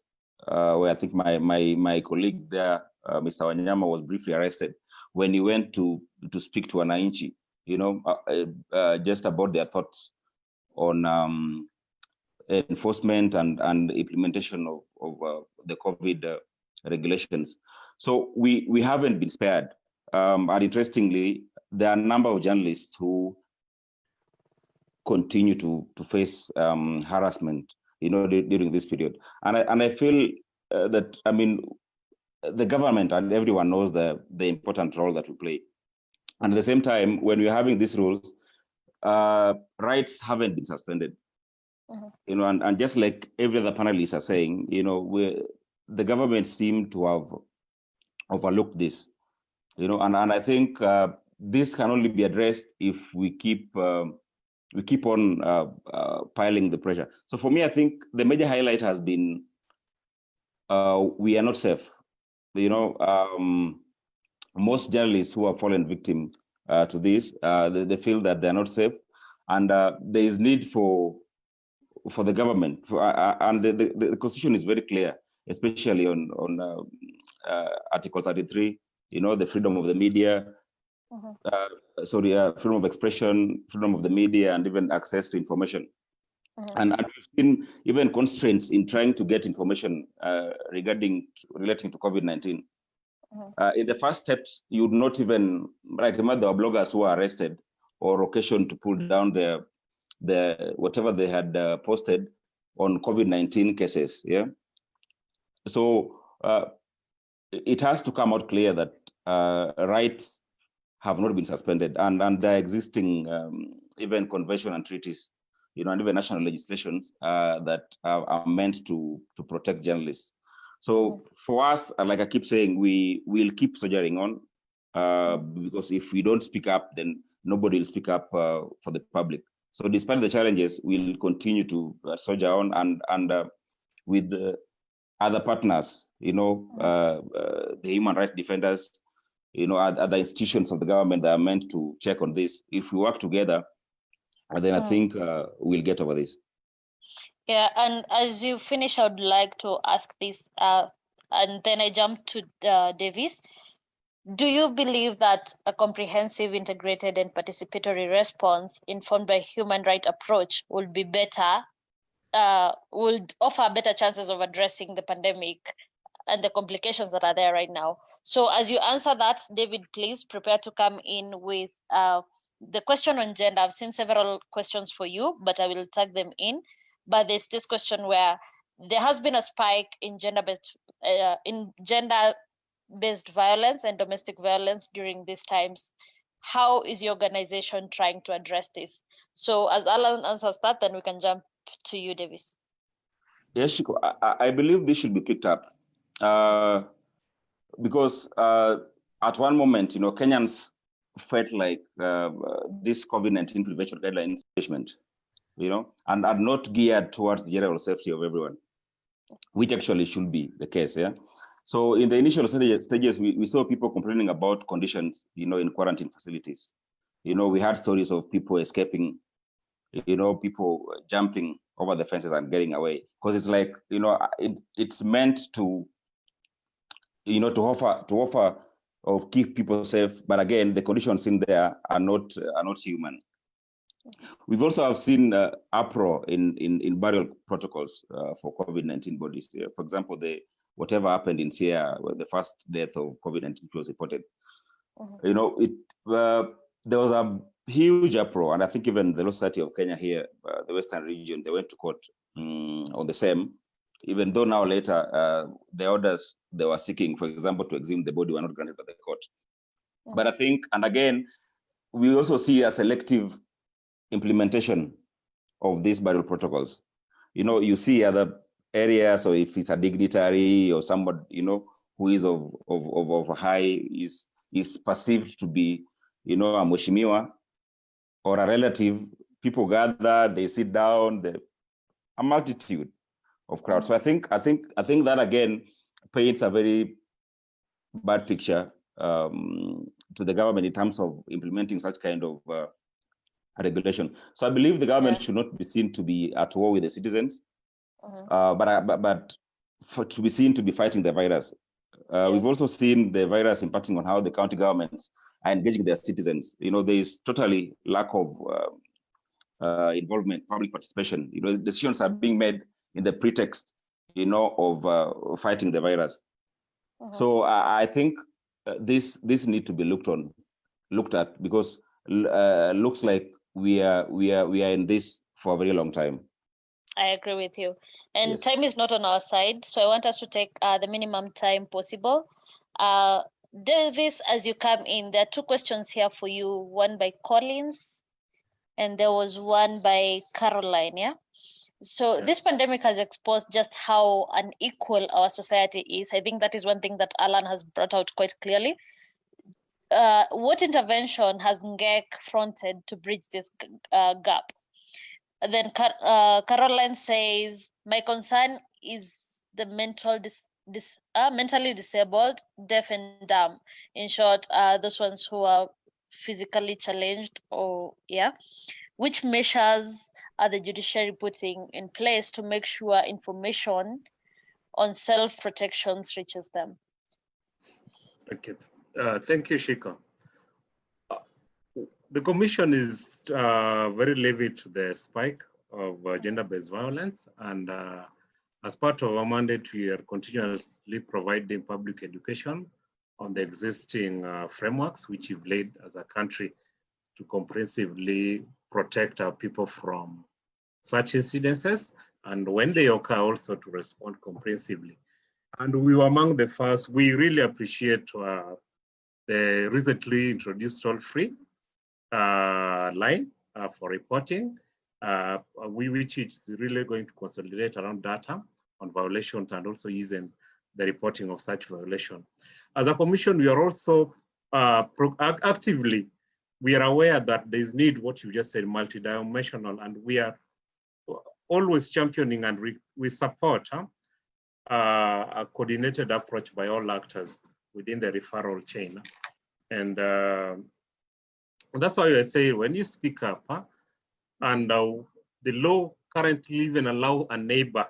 where I think my colleague there, Mr. Wanyama, was briefly arrested when he went to speak to Wananchi, just about their thoughts on enforcement and implementation of the COVID regulations. So we haven't been spared. And interestingly, there are a number of journalists who continue to face harassment, during this period. And I feel that, I mean, the government and everyone knows the important role that we play. And at the same time, when we're having these rules, rights haven't been suspended. And just like every other panelists are saying, the government seem to have overlooked this, and I think this can only be addressed if we keep on piling the pressure. So for me, I think the major highlight has been we are not safe. Most journalists who have fallen victim to this, they feel that they're not safe, and there is need for the government, and the constitution is very clear, especially on Article 33. The freedom of the media, freedom of expression, freedom of the media, and even access to information. And we've seen even constraints in trying to get information relating to COVID-19. In the first steps, you would not even, like, there were bloggers who were arrested or occasioned to pull down the whatever they had posted on COVID-19 cases. Yeah. So it has to come out clear that rights have not been suspended, and there are existing even convention and treaties, and even national legislations that are meant to protect journalists. So for us, like I keep saying, we will keep soldiering on, because if we don't speak up, then nobody will speak up for the public. So despite the challenges, we'll continue to soldier on, and with other partners, the human rights defenders, other institutions of the government that are meant to check on this. If we work together, then I think we'll get over this. Yeah, and as you finish, I would like to ask this, and then I jump to Davis. Do you believe that a comprehensive, integrated, and participatory response informed by human rights approach would be better, would offer better chances of addressing the pandemic and the complications that are there right now? So as you answer that, David, please prepare to come in with the question on gender. I've seen several questions for you, but I will tag them in. But there's this question where there has been a spike in gender-based violence and domestic violence during these times. How is your organization trying to address this? So as Alan answers that, then we can jump to you, Davis. Yes, Shiko, I believe this should be picked up because at one moment, Kenyans felt like this COVID-19 prevention guidelines management, and not geared towards the general safety of everyone, which actually should be the case. Yeah. So in the initial stages, we saw people complaining about conditions, in quarantine facilities. We had stories of people escaping, people jumping over the fences and getting away, because it's like, it's meant to, to offer or keep people safe. But again, the conditions in there are not human. We've also have seen uproar in burial protocols for COVID-19 bodies. For example, whatever happened in Sierra, where the first death of COVID-19 was reported. There was a huge uproar, and I think even the Law Society of Kenya here, the Western region, they went to court on the same. Even though now later the orders they were seeking, for example, to exhume the body, were not granted by the court. But I think, and again, we also see a selective implementation of these burial protocols. You see other areas, or if it's a dignitary or someone, who is of high, is perceived to be, a mheshimiwa or a relative, people gather, they sit down, a multitude of crowds. So I think that again paints a very bad picture to the government in terms of implementing such kind of regulation. So I believe the government should not be seen to be at war with the citizens, but to be seen to be fighting the virus. We've also seen the virus impacting on how the county governments are engaging their citizens. There is totally lack of involvement, public participation. Decisions are being made in the pretext, of fighting the virus. So I think this need to be looked at, because looks like we are in this for a very long time. I agree with you. And time is not on our side, so I want us to take the minimum time possible. Davis, as you come in, there are two questions here for you, one by Collins, and there was one by Caroline, yeah? So this pandemic has exposed just how unequal our society is. I think that is one thing that Alan has brought out quite clearly. What intervention has NGEC fronted to bridge this gap? Then Caroline says, my concern is the mentally disabled, deaf and dumb. In short, those ones who are physically challenged, which measures are the judiciary putting in place to make sure information on self-protections reaches them? Okay. Thank you, Shiko. The Commission is very livid to the spike of gender-based violence, and as part of our mandate, we are continuously providing public education on the existing frameworks which we've laid as a country to comprehensively protect our people from such incidences, and when they occur, also to respond comprehensively. And we were among the first. We really appreciate the recently introduced toll-free line for reporting, which is really going to consolidate around data on violations and also using the reporting of such violation. As a commission, we are also actively, we are aware that there is need, what you just said, multidimensional, and we are always championing and we support a coordinated approach by all actors within the referral chain. And that's why I say when you speak up, and the law currently even allow a neighbor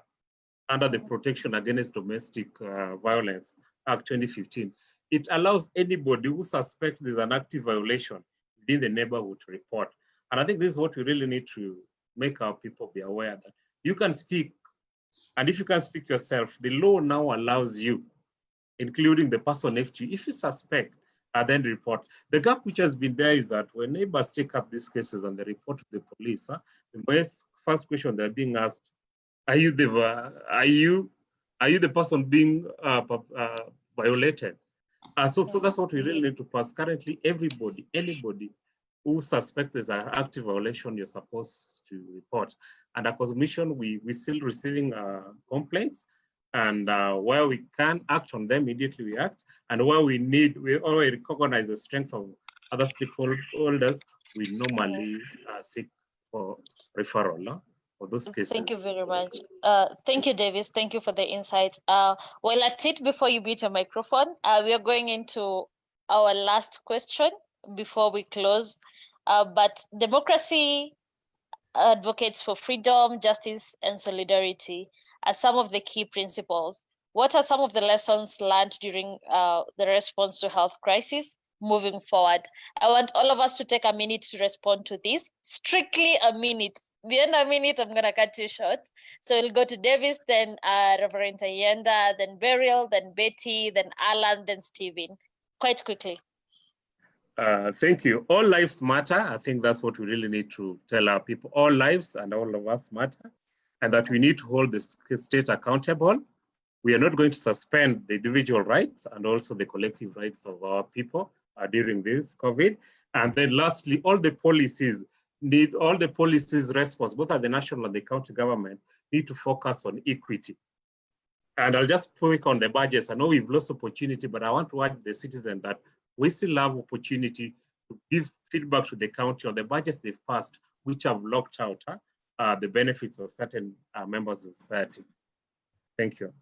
under the Protection Against Domestic Violence Act 2015, it allows anybody who suspects there's an active violation within the neighborhood to report. And I think this is what we really need to make our people be aware that you can speak, and if you can speak yourself, the law now allows you, including the person next to you, if you suspect, then report. The gap which has been there is that when neighbors take up these cases and they report to the police, the first question they're being asked, are you the person being violated? So that's what we really need to pass. Currently, anybody who suspects there's an active violation, you're supposed to report. And as a commission, we're still receiving complaints, and where we can act on them, immediately we act. And where we need, we already recognize the strength of other stakeholders, we normally seek for referral, no? For those cases. Thank you very much. Thank you, Davis. Thank you for the insights. Well, that's it. Before you mute your microphone, we are going into our last question before we close. But democracy advocates for freedom, justice, and solidarity are some of the key principles. What are some of the lessons learned during the response to health crisis moving forward? I want all of us to take a minute to respond to this. Strictly a minute. Beyond a minute, I'm going to cut you short. So we'll go to Davis, then Reverend Ayenda, then Beryl, then Betty, then Alan, then Stephen. Quite quickly. Thank you. All lives matter. I think that's what we really need to tell our people. All lives and all of us matter, and that we need to hold the state accountable. We are not going to suspend the individual rights and also the collective rights of our people during this COVID. And then lastly, all the policies response, both at the national and the county government, need to focus on equity. And I'll just speak on the budgets. I know we've lost opportunity, but I want to urge the citizen that we still have opportunity to give feedback to the county on the budgets they've passed, which have locked out the benefits of certain members of society. Thank you.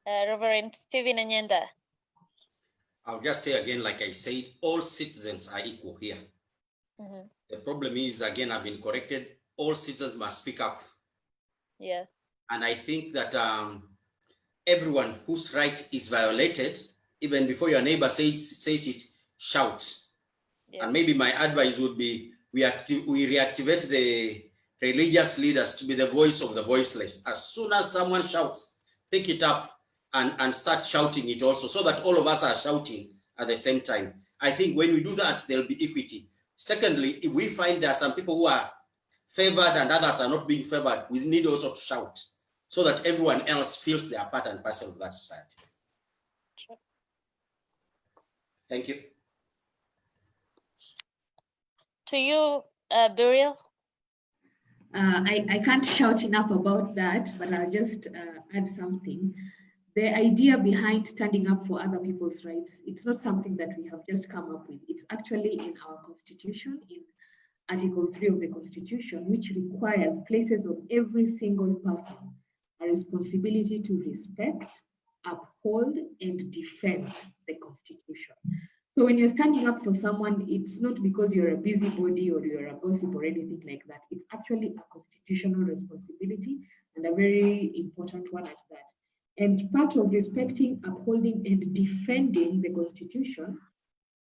Reverend Stephen Anyenda. I'll just say again, like I said, all citizens are equal here. Mm-hmm. The problem is, again, I've been corrected, all citizens must speak up. Yeah. And I think that everyone whose right is violated, even before your neighbor says it, shout. Yeah. And maybe my advice would be, we reactivate the religious leaders to be the voice of the voiceless. As soon as someone shouts, pick it up and start shouting it also, so that all of us are shouting at the same time. I think when we do that, there'll be equity. Secondly, if we find there are some people who are favored and others are not being favored, we need also to shout so that everyone else feels they are part and parcel of that society. Thank you. To you, Beryl. I can't shout enough about that, but I'll just add something. The idea behind standing up for other people's rights, it's not something that we have just come up with. It's actually in our constitution, in Article 3 of the Constitution, which requires, places on every single person a responsibility to respect, uphold, and defend the Constitution. So when you're standing up for someone, it's not because you're a busybody or you're a gossip or anything like that. It's actually a constitutional responsibility, and a very important one at that. And part of respecting, upholding, and defending the Constitution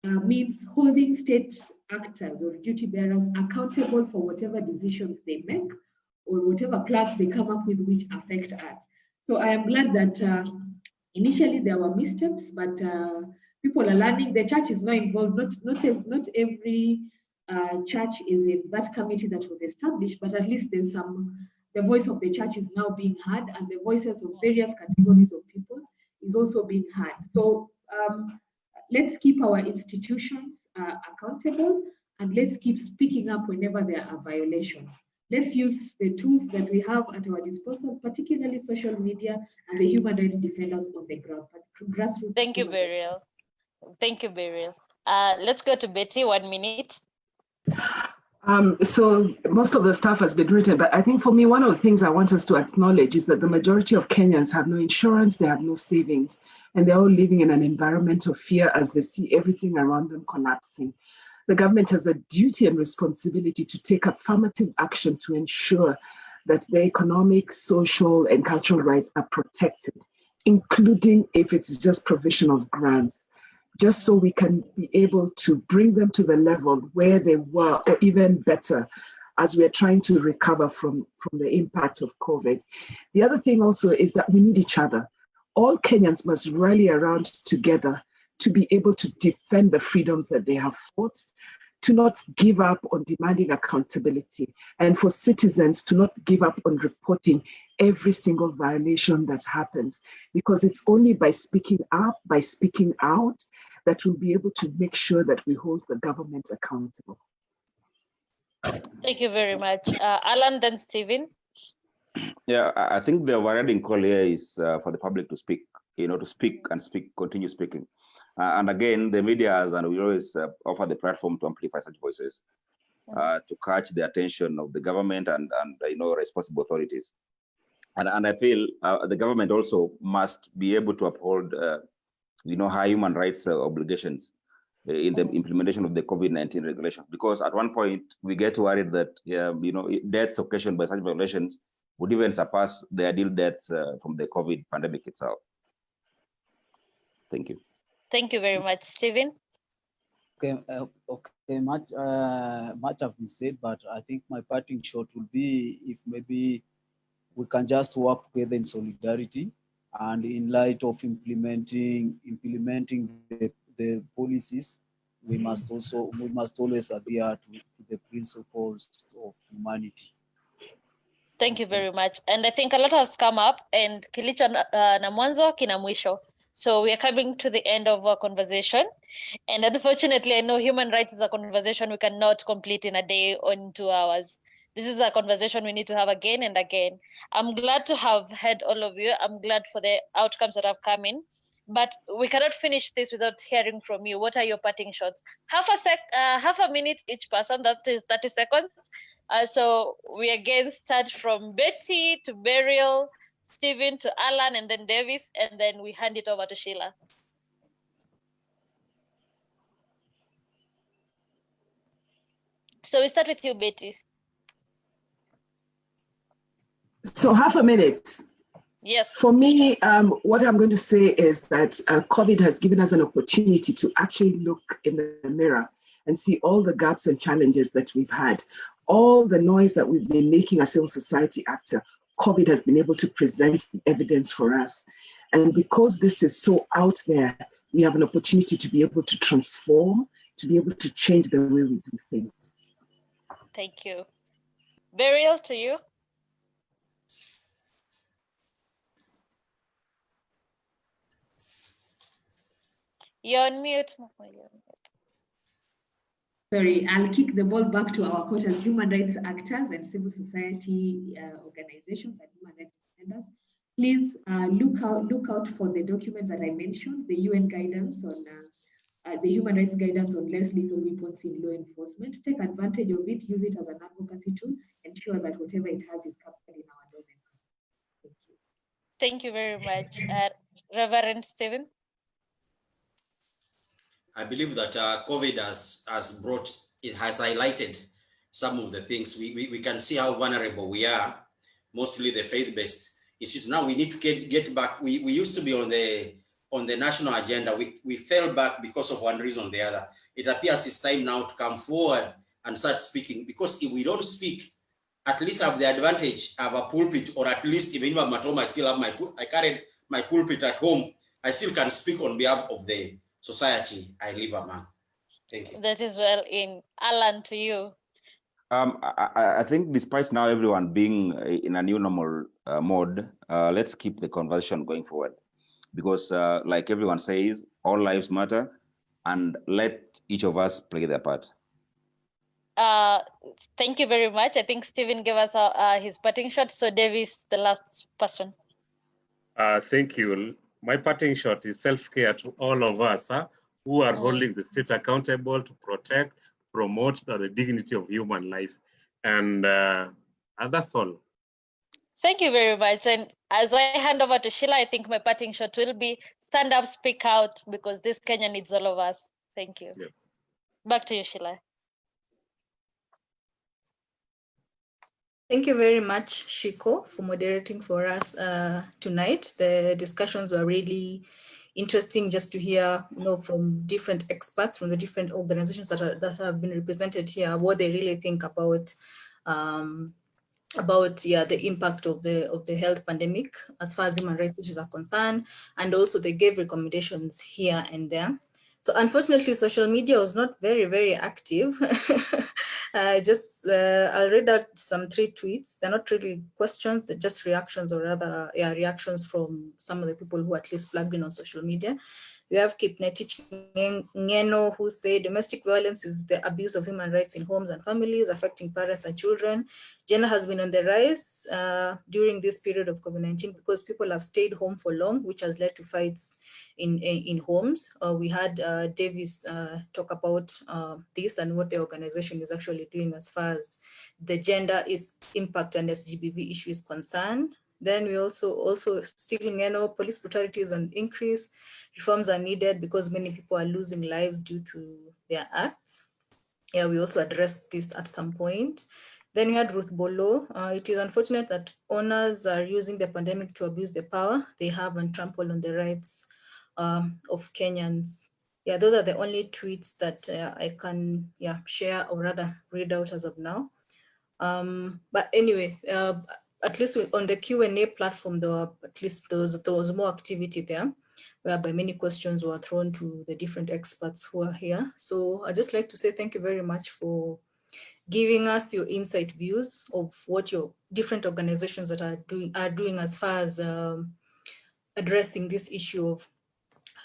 means holding state actors or duty bearers accountable for whatever decisions they make or whatever plans they come up with which affect us. So I am glad that initially there were missteps, but people are learning. The church is now involved. Not every church is in that committee that was established, but at least there's some. The voice of the church is now being heard, and the voices of various categories of people is also being heard. So let's keep our institutions accountable, and let's keep speaking up whenever there are violations. Let's use the tools that we have at our disposal, particularly social media and the human rights defenders on the ground. Grassroots. Thank you, Beryl. Thank you, Beryl. Let's go to Betty, 1 minute. So most of the stuff has been written, but I think for me, one of the things I want us to acknowledge is that the majority of Kenyans have no insurance, they have no savings, and they're all living in an environment of fear as they see everything around them collapsing. The government has a duty and responsibility to take affirmative action to ensure that their economic, social, and cultural rights are protected, including if it's just provision of grants, just so we can be able to bring them to the level where they were, or even better, as we're trying to recover from the impact of COVID. The other thing also is that we need each other. All Kenyans must rally around together to be able to defend the freedoms that they have fought, to not give up on demanding accountability, and for citizens to not give up on reporting every single violation that happens, because it's only by speaking up, by speaking out, that we'll be able to make sure that we hold the government accountable. Thank you very much. Alan, then Stephen. Yeah, I think the overriding call here is for the public to speak, to speak and speak, continue speaking. And again, the media has, and we always offer the platform to amplify such voices. to catch the attention of the government and responsible authorities. And I feel the government also must be able to uphold high human rights obligations in the implementation of the COVID-19 regulations, because at one point we get worried that deaths occasioned by such violations would even surpass the ideal deaths from the COVID pandemic itself. Thank you. Thank you very much, Stephen. Okay, much have been said, but I think my parting shot will be if maybe we can just work together in solidarity, and in light of implementing the policies, we must always adhere to the principles of humanity. Thank you very much. And I think a lot has come up, and kilicho na mwanzo kina mwisho. So we are coming to the end of our conversation. And unfortunately, I know human rights is a conversation we cannot complete in a day or in 2 hours. This is a conversation we need to have again and again. I'm glad to have heard all of you. I'm glad for the outcomes that have come in. But we cannot finish this without hearing from you. What are your parting shots? Half a minute each person, that is 30 seconds. So we again start from Betty to Beryl, Stephen to Alan, and then Davis, and then we hand it over to Sheila. So we start with you, Betty. So half a minute. Yes. For me, what I'm going to say is that COVID has given us an opportunity to actually look in the mirror and see all the gaps and challenges that we've had, all the noise that we've been making as civil society actor. COVID has been able to present the evidence for us. And because this is so out there, we have an opportunity to be able to transform, to be able to change the way we do things. Thank you. Beryl, to you. You're on mute. Sorry, I'll kick the ball back to our court as human rights actors and civil society organizations and human rights defenders. Please look out for the documents that I mentioned, the UN guidance on the human rights guidance on less lethal weapons in law enforcement. Take advantage of it, use it as an advocacy tool, ensure that whatever it has is captured in our laws. Thank you. Thank you very much. Reverend Stephen. I believe that COVID has highlighted some of the things. We can see how vulnerable we are, mostly the faith-based issues. Now we need to get back. We used to be on the national agenda. We fell back because of one reason or the other. It appears it's time now to come forward and start speaking, because if we don't speak, at least have the advantage of a pulpit, or at least even if I'm at home, I still have I carried my pulpit at home. I still can speak on behalf of the society I live among. Thank you. That is well in. Alan, to you. I think despite now everyone being in a new normal mode, let's keep the conversation going forward, because like everyone says, all lives matter, and let each of us play their part. Thank you very much. I think Stephen gave us his parting shot. So Davis, the last person. Thank you. My parting shot is self-care to all of us who are holding the state accountable to protect, promote the dignity of human life. And that's all. Thank you very much. And as I hand over to Sheila, I think my parting shot will be stand up, speak out, because this Kenya needs all of us. Thank you. Yes. Back to you, Sheila. Thank you very much, Shiko, for moderating for us tonight. The discussions were really interesting, just to hear, from different experts from the different organizations that have been represented here, what they really think about the impact of the health pandemic as far as human rights issues are concerned, and also they gave recommendations here and there. So unfortunately, social media was not very, very active. I'll read out some 3 tweets. They're not really questions, they're just reactions, or rather, reactions from some of the people who at least plugged in on social media. We have Kipnetich Ngeno, who say domestic violence is the abuse of human rights in homes and families, affecting parents and children. Gender has been on the rise during this period of COVID-19 because people have stayed home for long, which has led to fights in homes. We had Davis talk about this and what the organization is actually doing as far as the gender impact and SGBV issue is concerned. Then we also still police brutality is on increase. Reforms are needed because many people are losing lives due to their acts. Yeah, we also addressed this at some point. Then we had Ruth Bolo. It is unfortunate that owners are using the pandemic to abuse the power they have and trample on the rights of Kenyans. Yeah, those are the only tweets that I can share or rather read out as of now. But anyway, at least on the Q&A platform, there was more activity there, whereby many questions were thrown to the different experts who are here. So I'd just like to say thank you very much for giving us your insight views of what your different organizations that are doing as far as addressing this issue of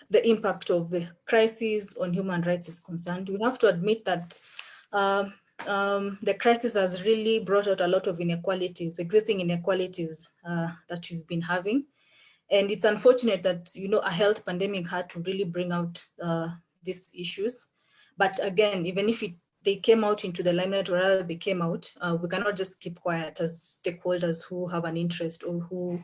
the impact of the crisis on human rights is concerned. We have to admit that the crisis has really brought out a lot of inequalities, existing inequalities that we've been having. And it's unfortunate that, a health pandemic had to really bring out these issues. But again, even if they came out into the limelight, or rather they came out, we cannot just keep quiet as stakeholders who have an interest or who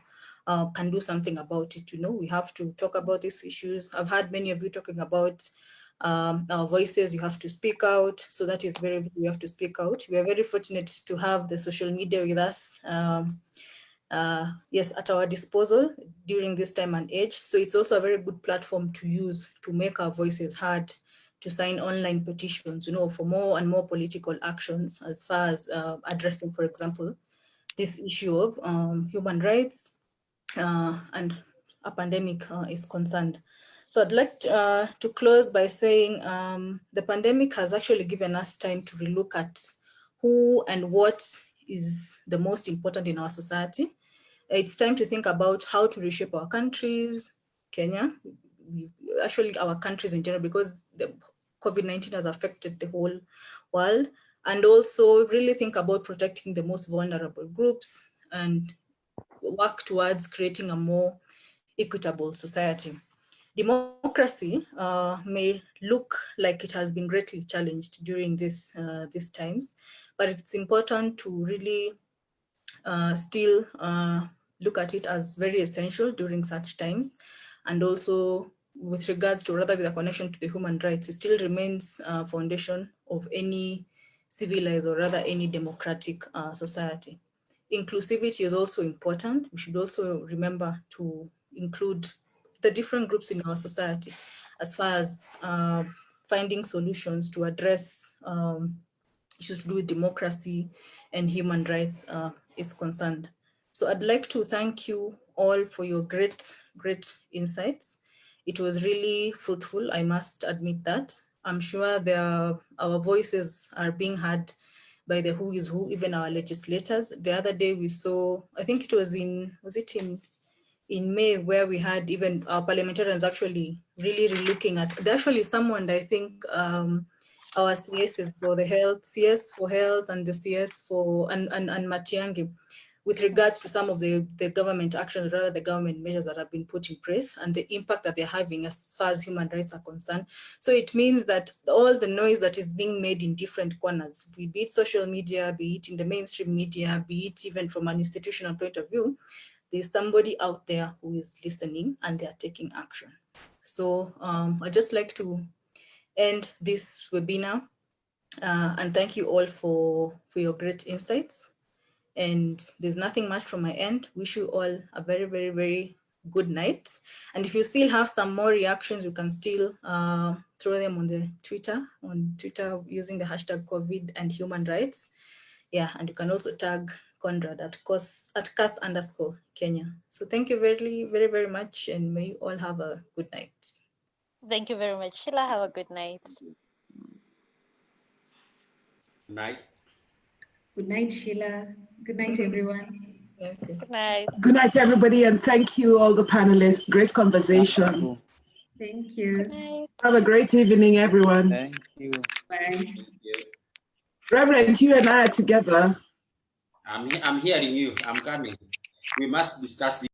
can do something about it. We have to talk about these issues. I've heard many of you talking about our voices. You have to speak out. So that is we have to speak out. We are very fortunate to have the social media with us, yes, at our disposal during this time and age. So it's also a very good platform to use to make our voices heard, to sign online petitions, for more and more political actions as far as addressing, for example, this issue of human rights and a pandemic is concerned. So I'd like to close by saying the pandemic has actually given us time to relook at who and what is the most important in our society. It's time to think about how to reshape our countries, Kenya, actually our countries in general, because the COVID-19 has affected the whole world, and also really think about protecting the most vulnerable groups and work towards creating a more equitable society. Democracy may look like it has been greatly challenged during these times, but it's important to really still look at it as very essential during such times. And also with regards to, rather with a connection to the human rights, it still remains a foundation of any civilized or rather any democratic society. Inclusivity is also important. We should also remember to include the different groups in our society as far as finding solutions to address issues to do with democracy and human rights is concerned. So I'd like to thank you all for your great insights. It was really fruitful, I must admit that. I'm sure our voices are being heard by the who is who, even our legislators. The other day we saw, I think it was in May, where we had even our parliamentarians actually really looking at, they actually summoned, I think, our CSs for the health, CS for health and the CS for, and Matiang'i, with regards to some of the government actions, rather the government measures that have been put in place and the impact that they're having as far as human rights are concerned. So it means that all the noise that is being made in different corners, be it social media, be it in the mainstream media, be it even from an institutional point of view, there's somebody out there who is listening and they're taking action. So I'd just like to end this webinar and thank you all for your great insights. And there's nothing much from my end. Wish you all a very, very, very good night. And if you still have some more reactions, you can still throw them on the Twitter using the hashtag COVID and human rights. Yeah, and you can also tag Conrad at @CAS_Kenya. So thank you very, very, very much, and may you all have a good night. Thank you very much, Sheila. Have a good night. Good night. Good night, Sheila. Good night, everyone. Okay. Good night. Good night, everybody, and thank you all the panelists. Great conversation. Thank you. Bye. Have a great evening, everyone. Thank you. Bye. Thank you. Reverend, you and I are together. I'm hearing you. I'm coming. We must discuss this.